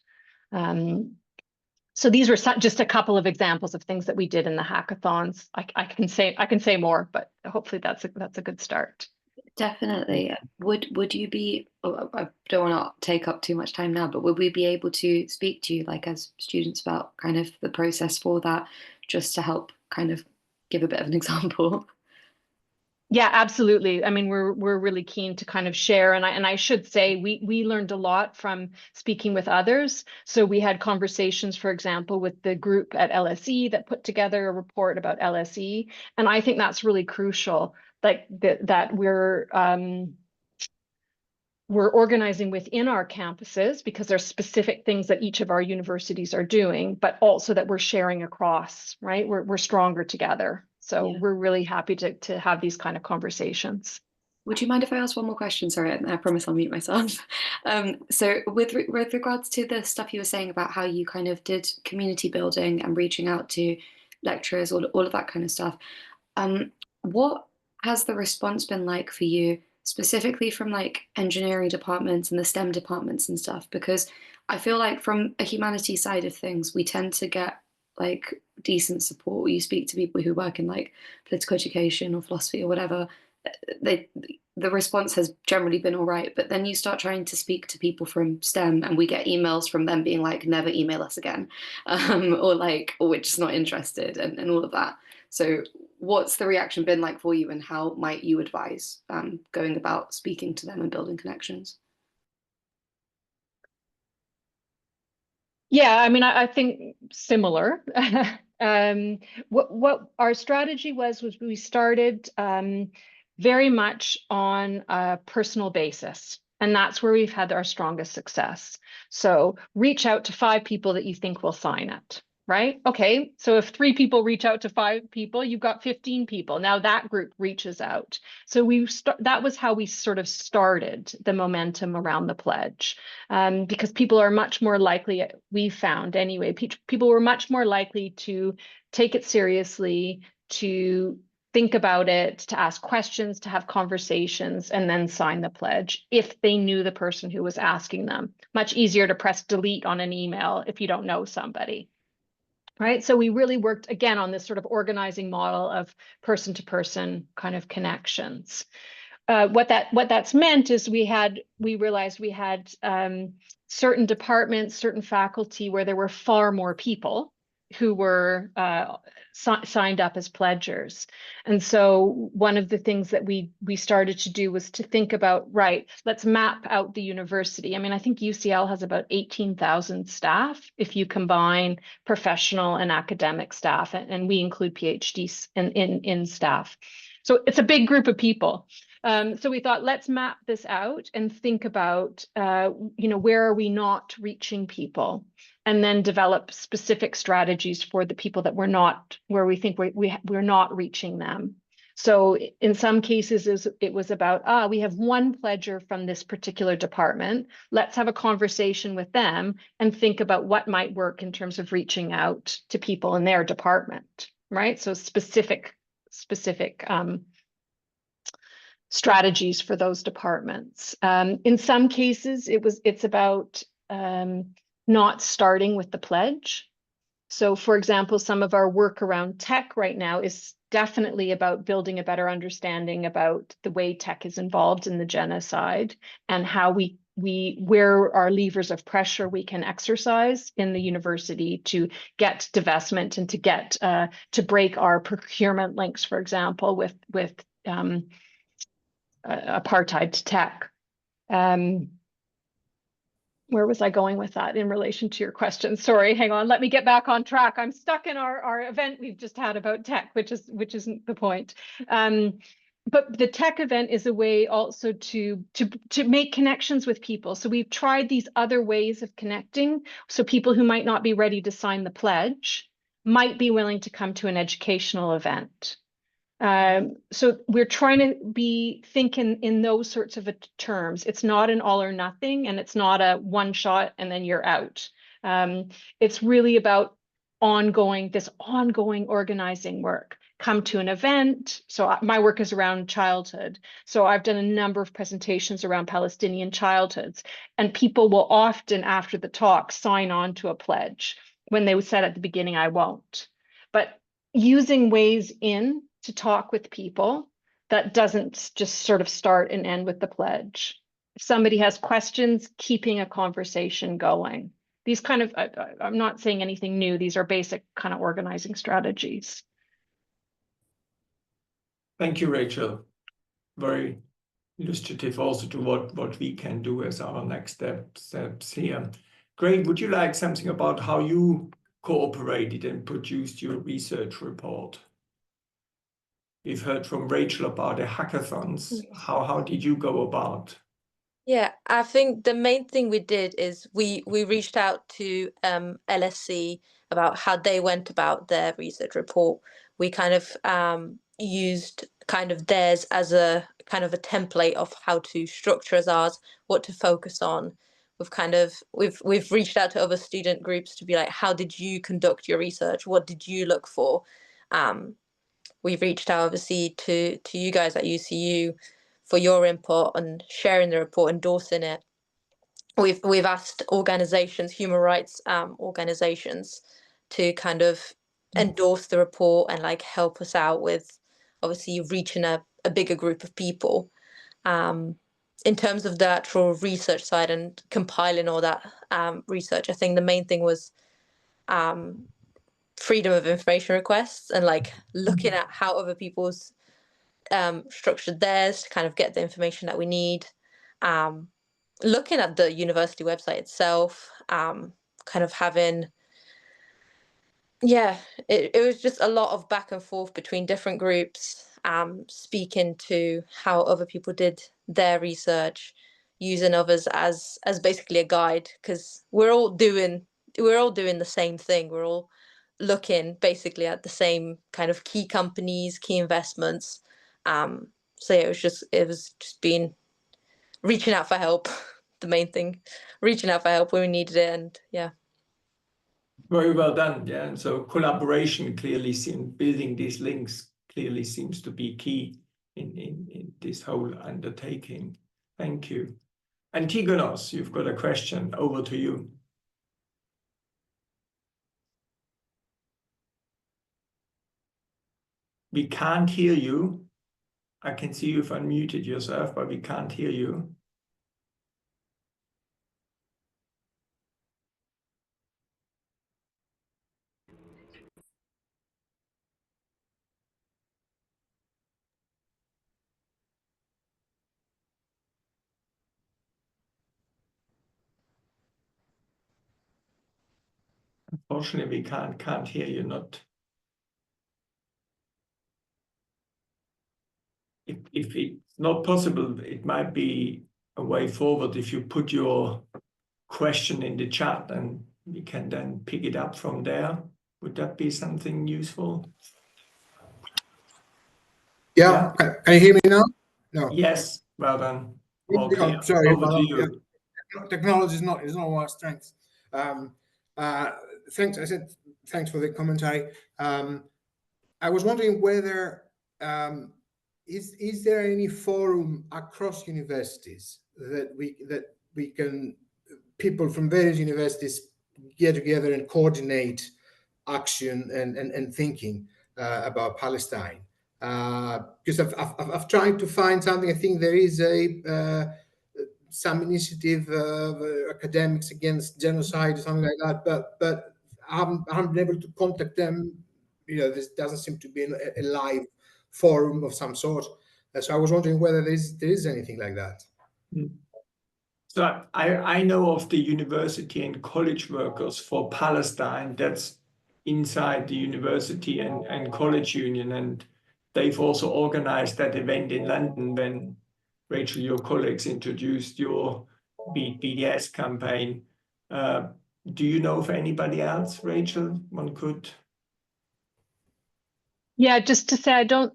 S3: So these were just a couple of examples of things that we did in the hackathons. I can say more, but hopefully that's a good start.
S4: Definitely. Would you be, I don't want to take up too much time now, but would we be able to speak to you, like, as students, about kind of the process for that, just to help kind of give a bit of an example?
S3: Yeah, absolutely. I mean, we're really keen to kind of share, and I should say we learned a lot from speaking with others. So we had conversations, for example, with the group at LSE that put together a report about LSE, and I think that's really crucial. Like that we're organizing within our campuses because there's specific things that each of our universities are doing, but also that we're sharing across, right? We're stronger together. So we're really happy to have these kind of conversations.
S4: Would you mind if I ask one more question? Sorry, I promise I'll mute myself. So with regards to the stuff you were saying about how you kind of did community building and reaching out to lecturers, all of that kind of stuff, what has the response been like for you, specifically from like engineering departments and the STEM departments and stuff? Because I feel like from a humanities side of things, we tend to get like decent support. You speak to people who work in like political education or philosophy or whatever, the response has generally been all right, but then you start trying to speak to people from STEM and we get emails from them being like, never email us again, or like, or we're just not interested, and all of that. So what's the reaction been like for you, and how might you advise going about speaking to them and building connections?
S3: Yeah, I mean, I think similar. What our strategy was we started very much on a personal basis, and that's where we've had our strongest success. So reach out to 5 people that you think will sign it, right? Okay, so if 3 people reach out to 5 people, you've got 15 people. Now that group reaches out. So that was how we sort of started the momentum around the pledge, because people are much more likely, we found anyway, people were much more likely to take it seriously, to think about it, to ask questions, to have conversations, and then sign the pledge if they knew the person who was asking them. Much easier to press delete on an email if you don't know somebody. Right. So we really worked again on this sort of organizing model of person to person kind of connections. What that's meant is we realized we had certain departments, certain faculty where there were far more people who were signed up as pledgers. And so one of the things that we started to do was to think about, right, let's map out the university. I mean, I think UCL has about 18,000 staff if you combine professional and academic staff, and we include PhDs in staff. So it's a big group of people. So we thought, let's map this out and think about, where are we not reaching people, and then develop specific strategies for the people that where we think we're not reaching them. So in some cases, it was about, we have one pledger from this particular department. Let's have a conversation with them and think about what might work in terms of reaching out to people in their department, right? So specific strategies for those departments. In some cases, it's about not starting with the pledge. So for example, some of our work around tech right now is definitely about building a better understanding about the way tech is involved in the genocide, and how where our levers of pressure we can exercise in the university to get divestment and to get to break our procurement links, for example, with apartheid tech. Where was I going with that in relation to your question? Sorry, hang on. Let me get back on track. I'm stuck in our event we've just had about tech, which isn't the point. But the tech event is a way also to make connections with people. So we've tried these other ways of connecting. So people who might not be ready to sign the pledge might be willing to come to an educational event. So we're trying to be thinking in those sorts of terms. It's not an all or nothing, and it's not a one shot and then you're out. It's really about ongoing organizing work. Come to an event. So my work is around childhood. So I've done a number of presentations around Palestinian childhoods, and people will often, after the talk, sign on to a pledge when they said at the beginning, I won't. But using ways in to talk with people that doesn't just sort of start and end with the pledge. If somebody has questions, keeping a conversation going. These kind of, I'm not saying anything new. These are basic kind of organizing strategies.
S1: Thank you, Rachel. very illustrative also to what we can do as our next steps here. Great. Would you like something about how you cooperated and produced your research report? We've heard from Rachel about the hackathons. How did you go about?
S2: Yeah, I think the main thing we did is we reached out to LSE about how they went about their research report. We kind of used kind of theirs as a kind of a template of how to structure as ours, what to focus on. We've reached out to other student groups to be like, how did you conduct your research? What did you look for? We've reached out obviously to you guys at UCU for your input and sharing the report, endorsing it. We've asked organizations, human rights organizations, to kind of endorse the report and like help us out with obviously reaching a bigger group of people. In terms of the actual research side and compiling all that research, I think the main thing was freedom of information requests and like looking at how other people's structured theirs to kind of get the information that we need. Looking at the university website itself, kind of having, it was just a lot of back and forth between different groups, speaking to how other people did their research, using others as basically a guide, because we're all doing the same thing. We're all looking basically at the same kind of key companies, key investments. So yeah, it was just being reaching out for help. The main thing, reaching out for help when we needed it, and yeah.
S1: Very well done. Yeah, and so collaboration clearly building these links clearly seems to be key in this whole undertaking. Thank you. Antigonos, you've got a question. Over to you. We can't hear you. I can see you've unmuted yourself, but we can't hear you. Unfortunately, we can't hear you. Not if it's not possible, it might be a way forward if you put your question in the chat and we can then pick it up from there. Would that be something useful?
S5: Yeah. Can you hear me now? No.
S1: Yes, well done.
S5: I'm sorry.
S1: Over to you.
S5: Technology is not our strength. Thanks. I said thanks for the commentary. I was wondering whether is there any forum across universities that we can, people from various universities get together and coordinate action and thinking about Palestine? Because I've tried to find something. I think there is some initiative of academics against genocide or something like that, but I haven't been able to contact them. There doesn't seem to be a live forum of some sort. So I was wondering whether there is anything like that.
S1: So I know of the University and College Workers for Palestine. That's inside the university and college union, and they've also organized that event in London when, Rachel, your colleagues introduced your BDS campaign. Do you know of anybody else, Rachel, one could?
S3: Yeah, just to say, I don't,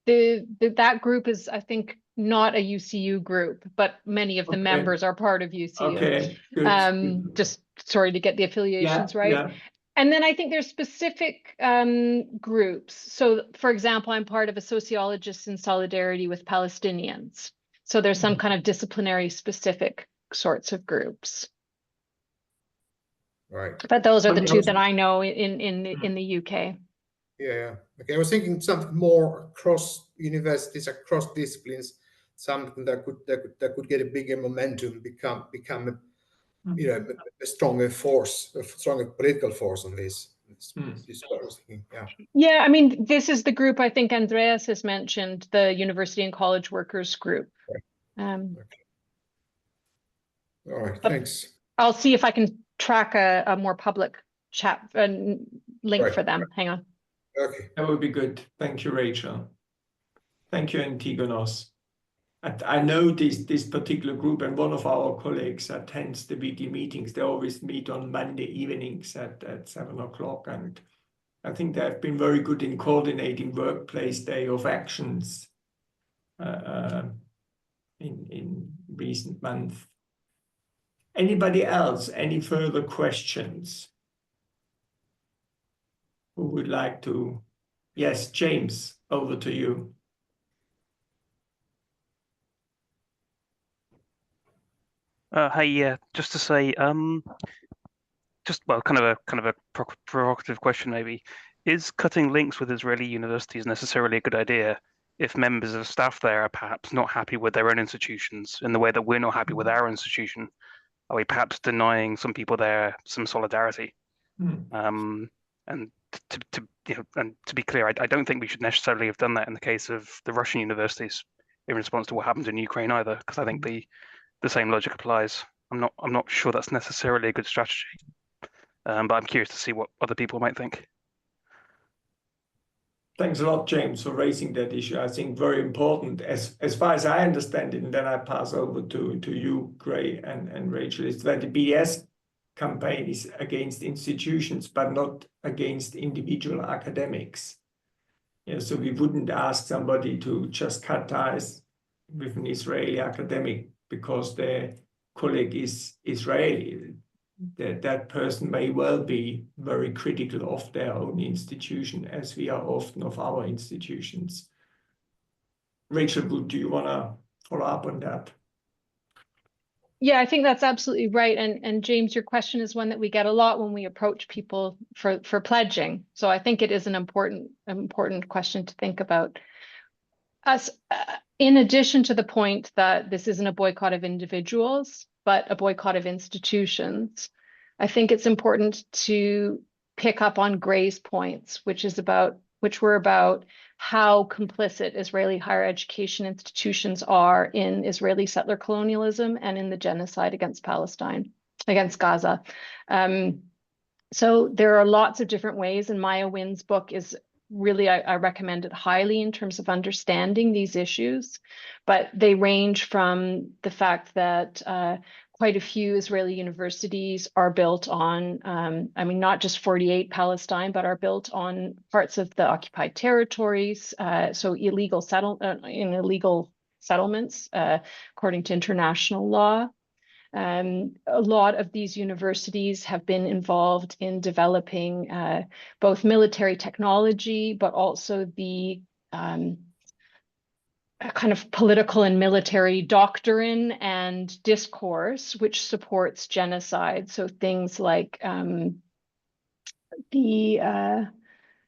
S3: that group is, I think, not a UCU group, but many of the members are part of UCU.
S1: Okay, good.
S3: Just sorry to get the affiliations right.
S1: Yeah.
S3: And then I think there's specific groups. So, for example, I'm part of a Sociologists in Solidarity with Palestinians. So there's some kind of disciplinary specific sorts of groups.
S5: Right.
S3: But those are the two that I know in the UK.
S5: Yeah. Okay. I was thinking something more across universities, across disciplines, something that could get a bigger momentum, become a stronger force, a stronger political force on this. This is what I was thinking. Yeah.
S3: Yeah, I mean, this is the group I think Andreas has mentioned, the University and College Workers group.
S5: Okay. All right, thanks.
S3: I'll see if I can track a more public chat link for them. Hang on.
S5: Okay.
S1: That would be good. Thank you, Rachel. Thank you, Antigonos. I know this particular group, and one of our colleagues attends the weekly meetings. They always meet on Monday evenings at 7 o'clock. And I think they have been very good in coordinating workplace day of actions in recent months. Anybody else? Any further questions? Who would like to? Yes, James, over to you.
S6: Hey, yeah, just to say, well, kind of a provocative question maybe. Is cutting links with Israeli universities necessarily a good idea if members of staff there are perhaps not happy with their own institutions in the way that we're not happy with our institution? Are we perhaps denying some people there some solidarity? And to be clear, I don't think we should necessarily have done that in the case of the Russian universities in response to what happened in Ukraine either, because I think the same logic applies. I'm not sure that's necessarily a good strategy, but I'm curious to see what other people might think.
S1: Thanks a lot, James, for raising that issue. I think very important, as far as I understand it, and then I pass over to you, Gray and Rachel, is that the BDS campaign is against institutions, but not against individual academics. Yeah, so we wouldn't ask somebody to just cut ties with an Israeli academic because their colleague is Israeli. That person may well be very critical of their own institution, as we are often of our institutions. Rachel, do you want to follow up on that?
S3: Yeah, I think that's absolutely right. And James, your question is one that we get a lot when we approach people for pledging. So I think it is an important question to think about. In addition to the point that this isn't a boycott of individuals, but a boycott of institutions, I think it's important to pick up on Gray's points, which were about how complicit Israeli higher education institutions are in Israeli settler colonialism and in the genocide against Palestine, against Gaza. So there are lots of different ways, and Maya Wynn's book is really, I recommend it highly in terms of understanding these issues, but they range from the fact that quite a few Israeli universities are built on, not just 48 Palestine, but are built on parts of the occupied territories, so illegal settlements, according to international law. A lot of these universities have been involved in developing both military technology, but also the kind of political and military doctrine and discourse, which supports genocide. So things like the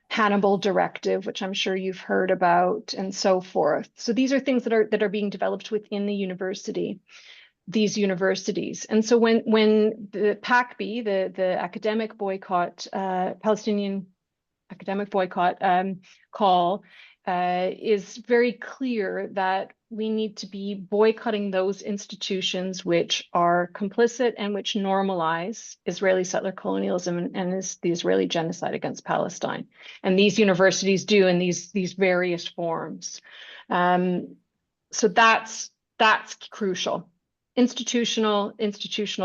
S3: Hannibal Directive, which I'm sure you've heard about, and so forth. So these are things that are being developed within these universities. And so when the PACB, the academic boycott, Palestinian academic boycott call is very clear that we need to be boycotting those institutions which are complicit and which normalize Israeli settler colonialism and the Israeli genocide against Palestine. And these universities do in these various forms. So that's crucial. Institutional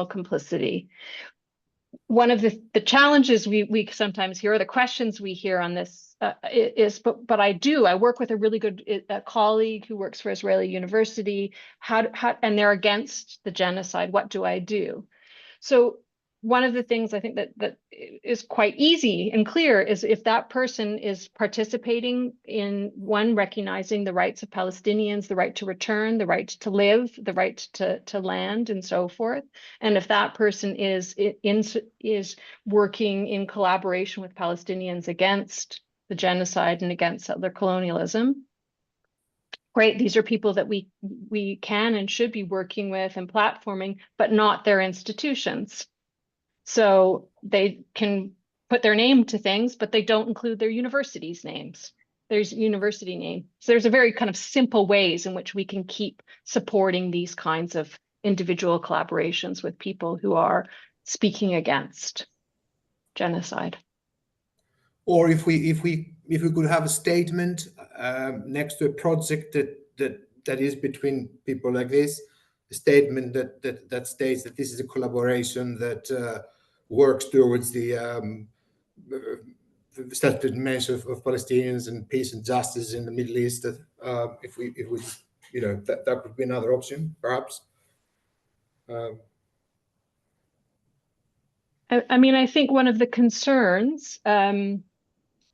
S3: complicity. One of the challenges we sometimes hear, or the questions we hear on this is, but I work with a really good colleague who works for Israeli University, and they're against the genocide. What do I do? So one of the things I think that is quite easy and clear is if that person is participating in recognizing the rights of Palestinians, the right to return, the right to live, the right to land, and so forth. And if that person is working in collaboration with Palestinians against the genocide and against settler colonialism, great, these are people that we can and should be working with and platforming, but not their institutions. So they can put their name to things, but they don't include their university's names. There's university name. So there's a very kind of simple ways in which we can keep supporting these kinds of individual collaborations with people who are speaking against genocide.
S5: Or if we could have a statement next to a project that is between people like this, a statement that states that this is a collaboration that works towards the self-determination of Palestinians and peace and justice in the Middle East. If we you know, that could be another option, perhaps.
S3: I mean, I think one of the concerns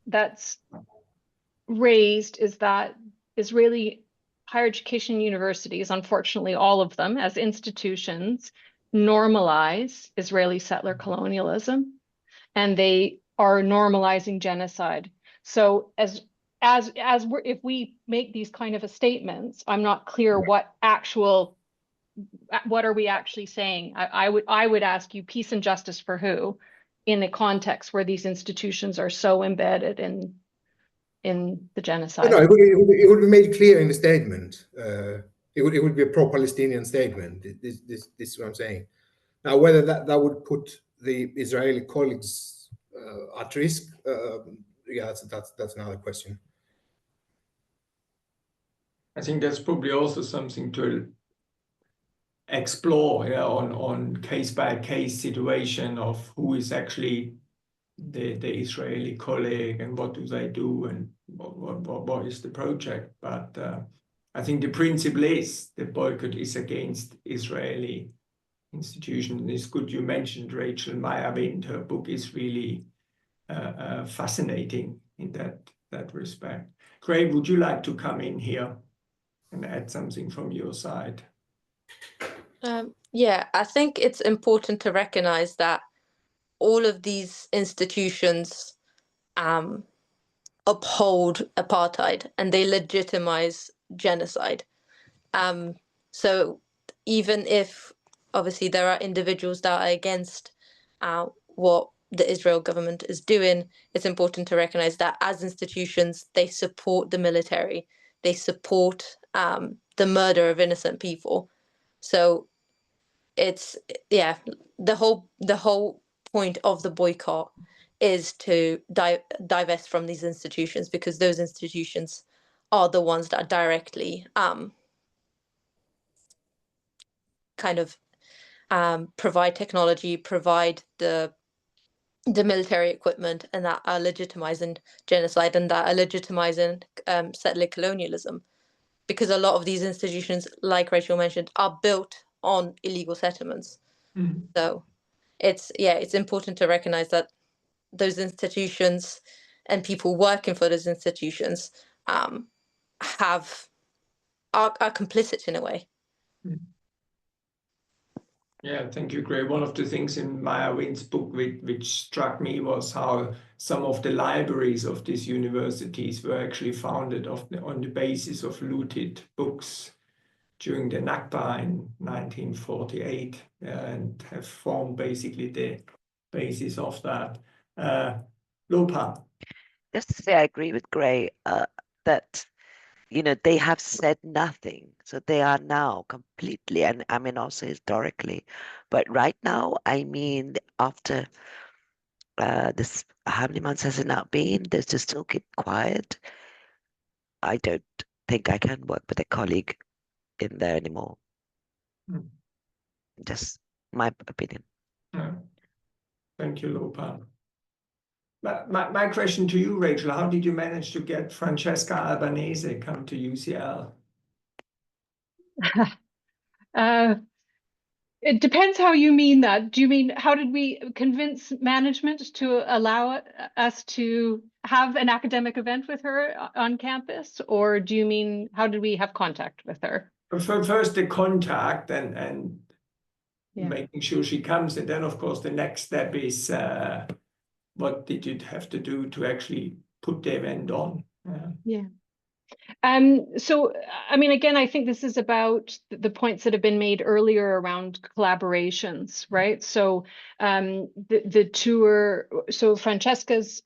S3: that's raised is that Israeli higher education universities, unfortunately all of them as institutions, normalize Israeli settler colonialism, and they are normalizing genocide. So if we make these kind of statements, I'm not clear what are we actually saying. I would ask you, peace and justice for who, in a context where these institutions are so embedded in the genocide.
S5: No, it would be made clear in the statement. It would be a pro-Palestinian statement. This is what I'm saying. Now, whether that would put the Israeli colleagues at risk, yeah, that's another question.
S1: I think that's probably also something to explore, yeah, on case-by-case situation of who is actually the Israeli colleague and what do they do and what is the project. But I think the principle is the boycott is against Israeli institutions. It's good you mentioned Rachel Meyer-Wind. Her book is really fascinating in that respect. Craig, would you like to come in here and add something from your side?
S2: Yeah, I think it's important to recognize that all of these institutions uphold apartheid and they legitimize genocide. So even if obviously there are individuals that are against what the Israel government is doing, it's important to recognize that as institutions, they support the military, they support the murder of innocent people. So it's, yeah, the whole point of the boycott is to divest from these institutions, because those institutions are the ones that directly kind of provide technology, provide the military equipment, and that are legitimizing genocide and that are legitimizing settler colonialism. Because a lot of these institutions, like Rachel mentioned, are built on illegal settlements. So it's important to recognize that those institutions and people working for those institutions are complicit in a way.
S1: Yeah, thank you, Gray. One of the things in Meyer-Wind's book which struck me was how some of the libraries of these universities were actually founded on the basis of looted books during the Nakba in 1948, and have formed basically the basis of that. Lopa.
S7: Just to say, I agree with Gray that, you know, they have said nothing. So they are now completely, and I mean also historically, but right now, I mean, after this, how many months has it now been? They just still keep quiet. I don't think I can work with a colleague in there anymore. Just my opinion.
S1: Thank you, Lopa. My question to you, Rachel, how did you manage to get Francesca Albanese come to UCL?
S3: It depends how you mean that. Do you mean how did we convince management to allow us to have an academic event with her on campus? Or do you mean how did we have contact with her?
S1: First the contact and making sure she comes. And then, of course, the next step is what did you have to do to actually put the event on?
S3: Yeah. So, I mean, again, I think this is about the points that have been made earlier around collaborations, right? So, the tour, so Francesca's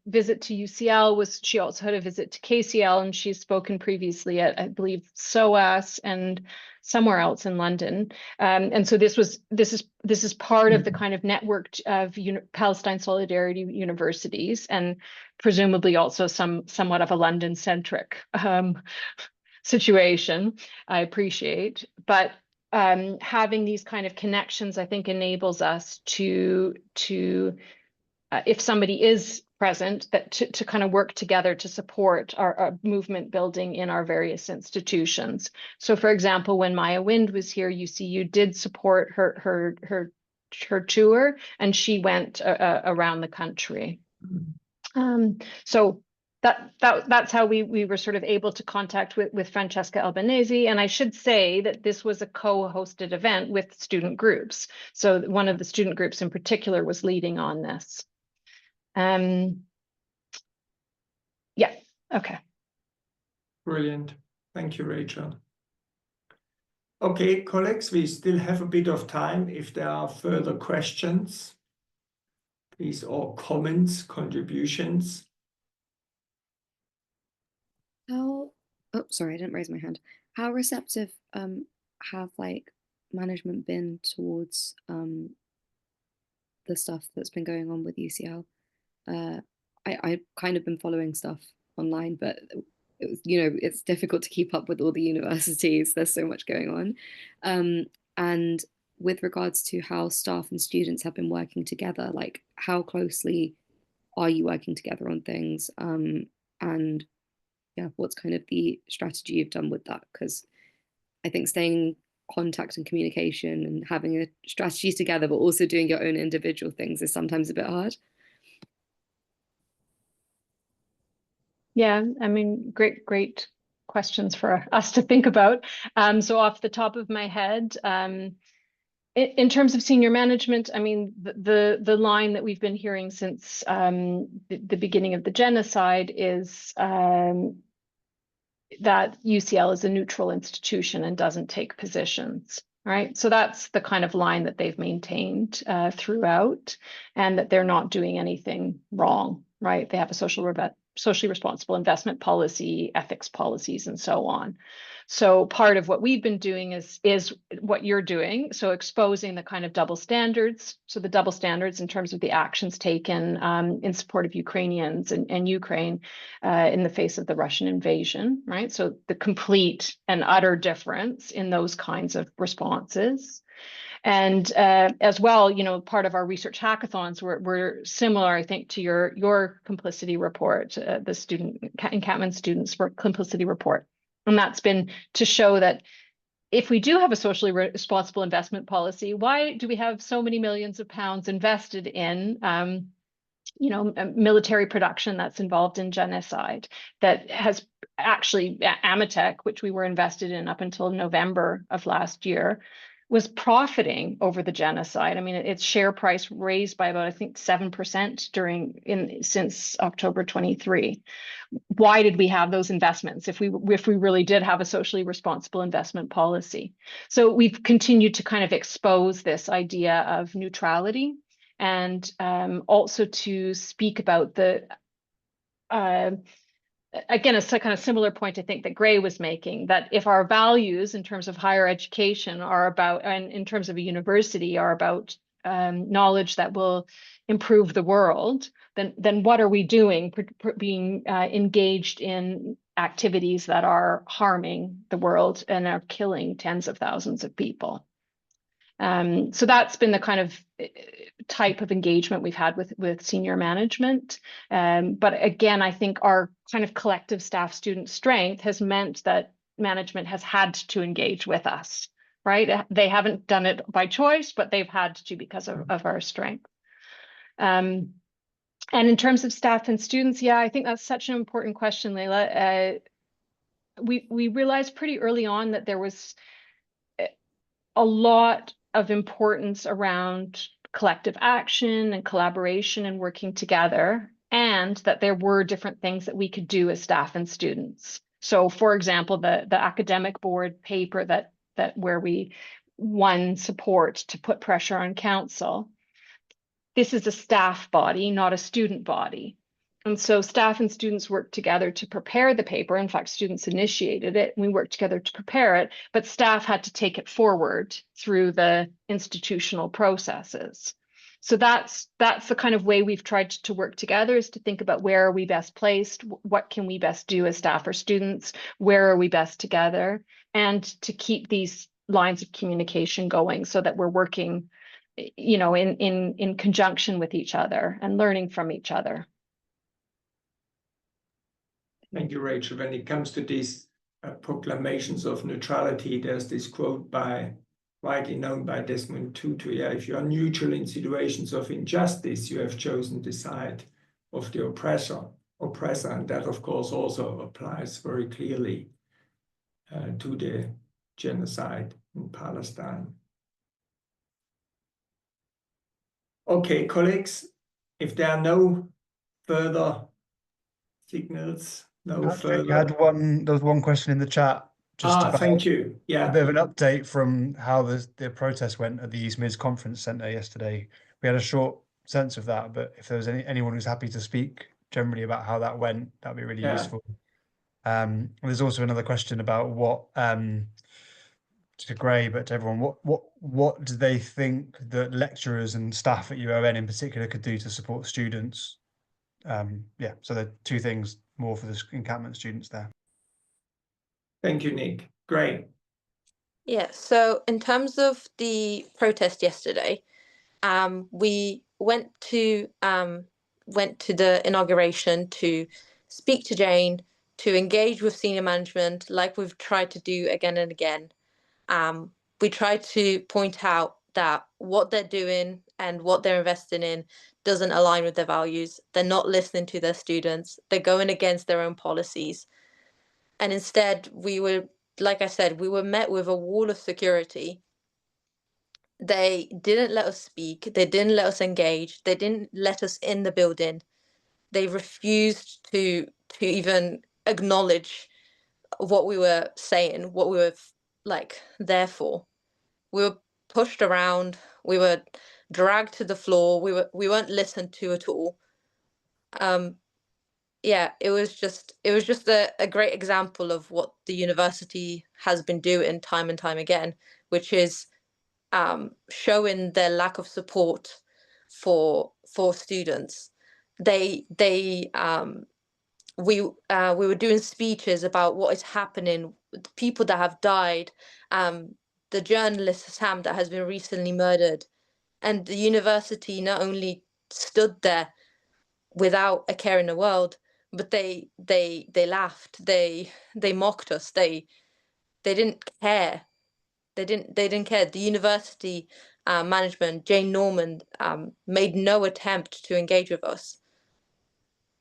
S3: visit to UCL was, she also had a visit to KCL, and she's spoken previously at, I believe, SOAS and somewhere else in London. And so this is part of the kind of network of Palestine Solidarity universities, and presumably also somewhat of a London-centric situation, I appreciate. But having these kind of connections, I think, enables us to if somebody is present, that to kind of work together to support our movement building in our various institutions. So, for example, when Maya Wind was here, UCU did support her tour, and she went around the country. So that's how we were sort of able to contact with Francesca Albanese. And I should say that this was a co-hosted event with student groups. So one of the student groups in particular was leading on this. Yeah, okay.
S1: Brilliant. Thank you, Rachel. Okay, colleagues, we still have a bit of time. If there are further questions, please, or comments, contributions.
S4: Oh, sorry, I didn't raise my hand. How receptive have like management been towards the stuff that's been going on with UCL? I've kind of been following stuff online, but it's difficult to keep up with all the universities. There's so much going on. And with regards to how staff and students have been working together, like how closely are you working together on things? And yeah, what's kind of the strategy you've done with that? Because I think staying in contact and communication and having a strategy together, but also doing your own individual things is sometimes a bit hard.
S3: Yeah, I mean, great questions for us to think about. So off the top of my head, in terms of senior management, I mean, the line that we've been hearing since the beginning of the genocide is that UCL is a neutral institution and doesn't take positions, right? So that's the kind of line that they've maintained throughout, and that they're not doing anything wrong, right? They have a socially responsible investment policy, ethics policies, and so on. So part of what we've been doing is what you're doing. So exposing the kind of double standards. So the double standards in terms of the actions taken in support of Ukrainians and Ukraine in the face of the Russian invasion, right? So the complete and utter difference in those kinds of responses. And as well, part of our research hackathons were similar, I think, to your complicity report, the student encampment students for complicity report. And that's been to show that if we do have a socially responsible investment policy, why do we have so many millions of pounds invested in military production that's involved in genocide, that has actually Amatec, which we were invested in up until November of last year, was profiting over the genocide. I mean, its share price raised by about, I think, 7% since October 23. Why did we have those investments if we really did have a socially responsible investment policy? So we've continued to kind of expose this idea of neutrality, and also to speak about the again, it's a kind of similar point, I think, that Gray was making, that if our values in terms of higher education are about, and in terms of a university are about knowledge that will improve the world, then what are we doing being engaged in activities that are harming the world and are killing tens of thousands of people? So that's been the kind of type of engagement we've had with senior management. But again, I think our kind of collective staff student strength has meant that management has had to engage with us, right? They haven't done it by choice, but they've had to because of our strength. And in terms of staff and students, yeah, I think that's such an important question, Leila. We realized pretty early on that there was a lot of importance around collective action and collaboration and working together, and that there were different things that we could do as staff and students. So, for example, the academic board paper that where we won support to put pressure on council, this is a staff body, not a student body. And so staff and students worked together to prepare the paper. In fact, students initiated it, and we worked together to prepare it, but staff had to take it forward through the institutional processes. So that's the kind of way we've tried to work together, is to think about where are we best placed, what can we best do as staff or students, where are we best together, and to keep these lines of communication going so that we're working, you know, in conjunction with each other and learning from each other.
S1: Thank you, Rachel. When it comes to these proclamations of neutrality, there's this quote widely known by Desmond Tutu. Yeah, if you are neutral in situations of injustice, you have chosen the side of the oppressor, and that, of course, also applies very clearly to the genocide in Palestine. Okay, colleagues, if there are no further signals, no further.
S8: There was one question in the chat just about
S1: thank you. Yeah.
S8: a bit of an update from how the protest went at the East Mids Conference Centre yesterday. We had a short sense of that, but if there was anyone who's happy to speak generally about how that went, that'd be really useful. There's also another question about what to Gray, but to everyone, what do they think that lecturers and staff at UoN in particular could do to support students? Yeah, so there are two things more for the encampment students there.
S1: Thank you, Nick. Great.
S2: Yeah, so in terms of the protest yesterday, we went to the inauguration to speak to Jane, to engage with senior management, like we've tried to do again and again. We tried to point out that what they're doing and what they're investing in doesn't align with their values. They're not listening to their students. They're going against their own policies. And instead, like I said, we were met with a wall of security. They didn't let us speak. They didn't let us engage. They didn't let us in the building. They refused to even acknowledge what we were saying, what we were there for. We were pushed around. We were dragged to the floor. We weren't listened to at all. Yeah, it was just a great example of what the university has been doing time and time again, which is showing their lack of support for students. We were doing speeches about what is happening, the people that have died, the journalist Sam that has been recently murdered, and the university not only stood there without a care in the world, but they laughed, they mocked us, they didn't care. They didn't care. The university management, Jane Norman, made no attempt to engage with us.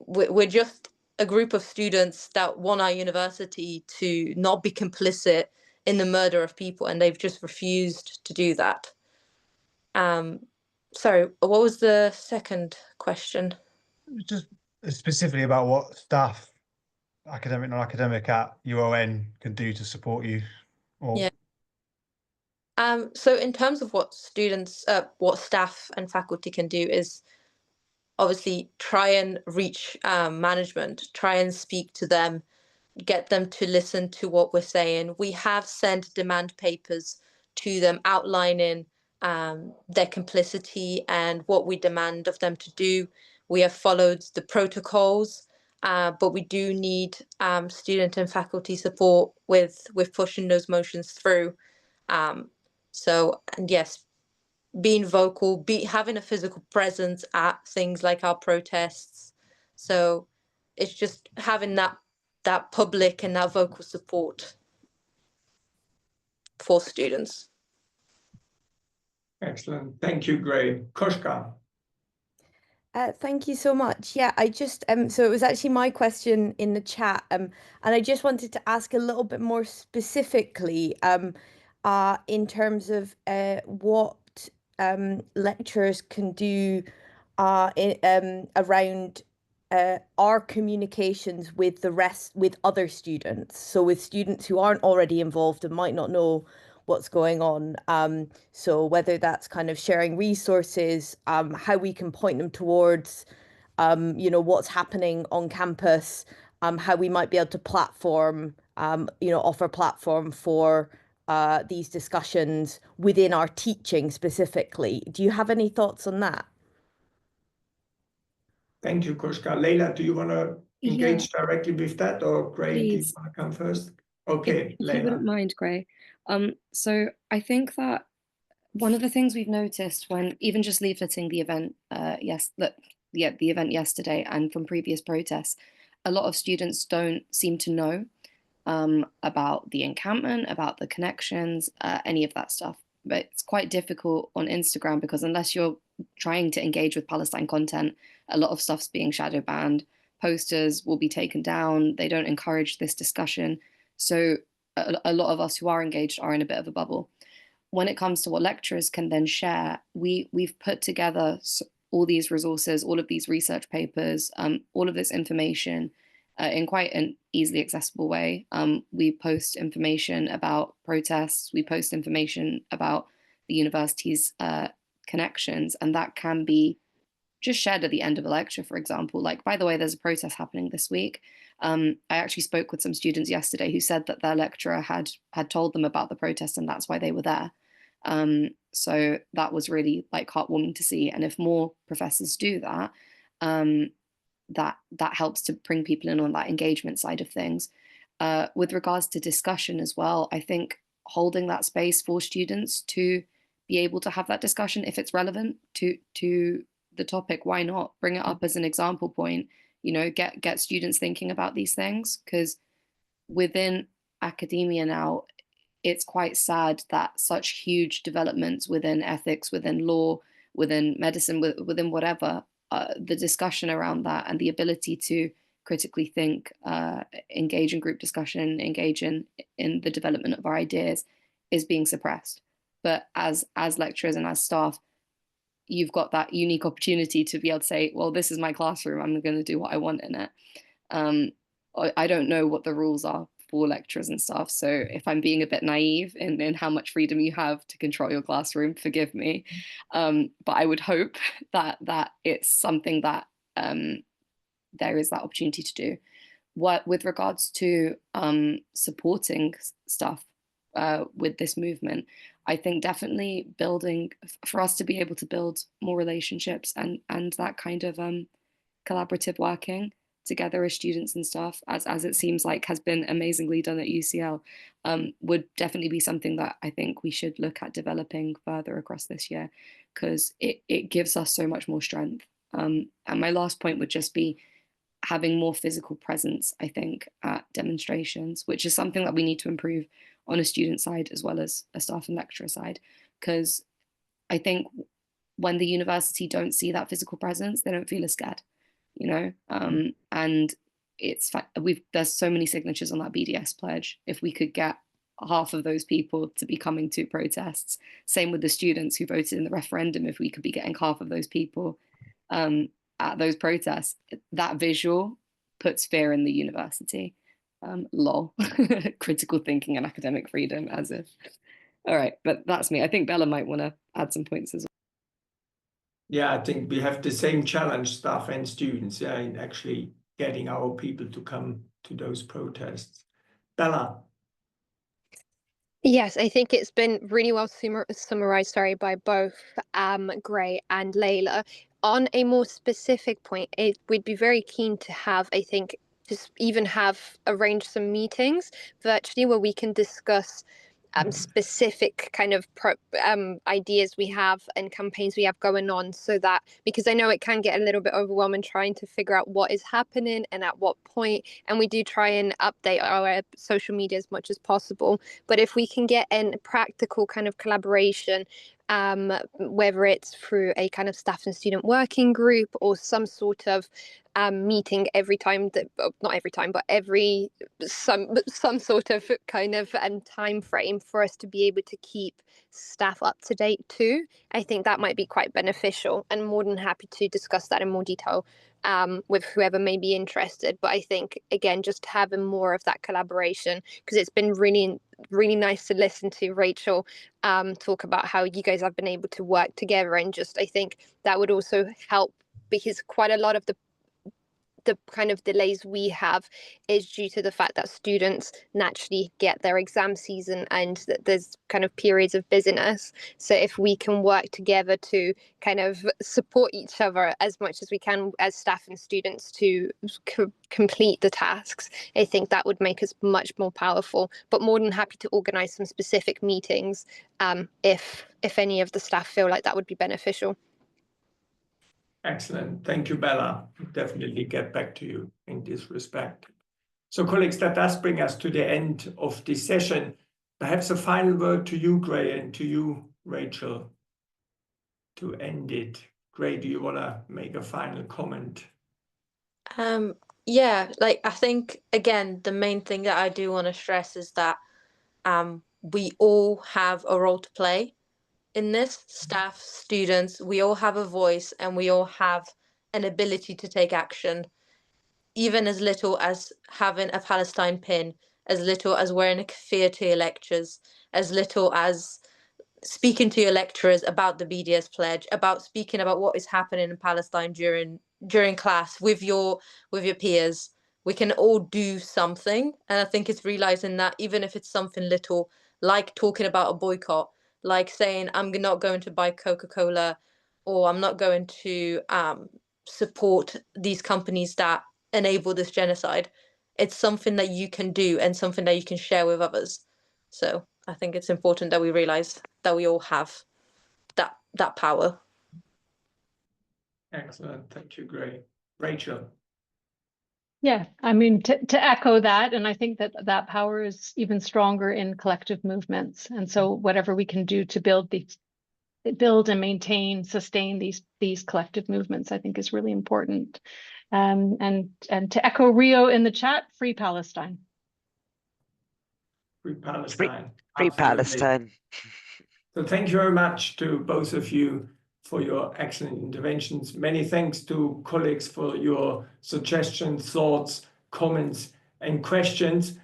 S2: We're just a group of students that want our university to not be complicit in the murder of people, and they've just refused to do that. Sorry, what was the second question?
S8: Just specifically about what staff, academic, non-academic, at UoN can do to support you.
S2: Yeah. So in terms of what staff and faculty can do is obviously try and reach management, try and speak to them, get them to listen to what we're saying. We have sent demand papers to them outlining their complicity and what we demand of them to do. We have followed the protocols, but we do need student and faculty support with pushing those motions through. And yes, being vocal, having a physical presence at things like our protests. So it's just having that public and that vocal support for students.
S1: Excellent. Thank you, Gray. Koshka.
S9: Thank you so much. Yeah, I just so it was actually my question in the chat, and I just wanted to ask a little bit more specifically in terms of what lecturers can do around our communications with other students. So with students who aren't already involved and might not know what's going on. So whether that's kind of sharing resources, how we can point them towards, what's happening on campus, how we might be able to platform, offer platform for these discussions within our teaching specifically. Do you have any thoughts on that?
S1: Thank you, Koshka. Leila, do you want to engage directly with that, or Gray, do you want to come first? Okay,
S4: if
S1: Leila.
S4: you wouldn't mind, Gray. So I think that one of the things we've noticed when even just leafleting the event, the event yesterday and from previous protests, a lot of students don't seem to know about the encampment, about the connections, any of that stuff. But it's quite difficult on Instagram because unless you're trying to engage with Palestine content, a lot of stuff's being shadow banned. Posters will be taken down. They don't encourage this discussion. So a lot of us who are engaged are in a bit of a bubble. When it comes to what lecturers can then share, we've put together all these resources, all of these research papers, all of this information in quite an easily accessible way. We post information about protests, we post information about the university's connections, and that can be just shared at the end of a lecture, for example. Like, by the way, there's a protest happening this week. I actually spoke with some students yesterday who said that their lecturer had told them about the protest and that's why they were there. So that was really like heartwarming to see. And if more professors do that, that helps to bring people in on that engagement side of things. With regards to discussion as well, I think holding that space for students to be able to have that discussion, if it's relevant to the topic, why not bring it up as an example point? Get students thinking about these things, because within academia now, it's quite sad that such huge developments within ethics, within law, within medicine, within whatever, the discussion around that and the ability to critically think, engage in group discussion, engage in the development of our ideas is being suppressed. But as lecturers and as staff, you've got that unique opportunity to be able to say, well, this is my classroom, I'm going to do what I want in it. I don't know what the rules are for lecturers and stuff, so if I'm being a bit naive in how much freedom you have to control your classroom, forgive me. But I would hope that it's something that there is that opportunity to do. With regards to supporting stuff with this movement, I think definitely building, for us to be able to build more relationships and that kind of collaborative working together as students and staff, as it seems like has been amazingly done at UCL, would definitely be something that I think we should look at developing further across this year, because it gives us so much more strength. And my last point would just be having more physical presence, I think, at demonstrations, which is something that we need to improve on a student side as well as a staff and lecturer side, because I think when the university don't see that physical presence, they don't feel as scared, and there's so many signatures on that BDS pledge. If we could get half of those people to be coming to protests, same with the students who voted in the referendum, if we could be getting half of those people at those protests, that visual puts fear in the university. Lol. Critical thinking and academic freedom, as if. All right, but that's me. I think Bella might want to add some points as well.
S1: Yeah, I think we have the same challenge, staff and students, in actually getting our people to come to those protests. Bella.
S10: Yes, I think it's been really well summarized, by both Gray and Leila. On a more specific point, we'd be very keen to have, I think, just even arrange some meetings virtually where we can discuss specific kind of ideas we have and campaigns we have going on, so that, because I know it can get a little bit overwhelming trying to figure out what is happening and at what point, and we do try and update our social media as much as possible. But if we can get in practical kind of collaboration whether it's through a kind of staff and student working group or some sort of meeting every time that, not every time, but every some sort of kind of time frame for us to be able to keep staff up to date too. I think that might be quite beneficial, and more than happy to discuss that in more detail with whoever may be interested. But I think, again, just having more of that collaboration, because it's been really nice to listen to Rachel talk about how you guys have been able to work together, and just I think that would also help, because quite a lot of the kind of delays we have is due to the fact that students naturally get their exam season and that there's kind of periods of busyness. So if we can work together to kind of support each other as much as we can as staff and students to complete the tasks, I think that would make us much more powerful. But more than happy to organise some specific meetings if any of the staff feel like that would be beneficial.
S1: Excellent. Thank you, Bella. We'll definitely get back to you in this respect. So, colleagues, that does bring us to the end of this session. Perhaps a final word to you, Gray, and to you, Rachel, to end it. Gray, do you want to make a final comment?
S2: Yeah, like I think, again, the main thing that I do want to stress is that we all have a role to play in this. Staff, students, we all have a voice, and we all have an ability to take action, even as little as having a Palestine pin, as little as wearing a keffiyeh to your lectures, as little as speaking to your lecturers about the BDS pledge, about speaking about what is happening in Palestine during class with your peers. We can all do something, and I think it's realizing that even if it's something little, like talking about a boycott, like saying I'm not going to buy Coca-Cola, or I'm not going to support these companies that enable this genocide. It's something that you can do and something that you can share with others. So I think it's important that we realize that we all have that power.
S1: Excellent. Thank you, Gray. Rachel.
S3: Yeah, I mean, to echo that, and I think that power is even stronger in collective movements. And so whatever we can do to build and maintain, sustain these collective movements, I think is really important. And to echo Rio in the chat, free Palestine.
S1: Free Palestine.
S7: Free Palestine.
S1: So thank you very much to both of you for your excellent interventions. Many thanks to colleagues for your suggestions, thoughts, comments, and questions.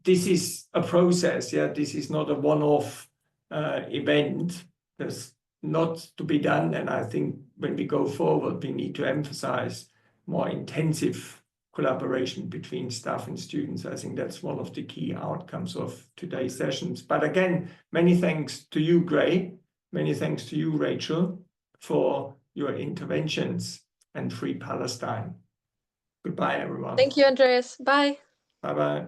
S1: This is a process, yeah. This is not a one-off event. There's not to be done, and I think when we go forward, we need to emphasize more intensive collaboration between staff and students. I think that's one of the key outcomes of today's sessions. But again, many thanks to you, Gray. Many thanks to you, Rachel, for your interventions, and free Palestine. Goodbye, everyone.
S2: Thank you, Andreas. Bye.
S1: Bye-bye.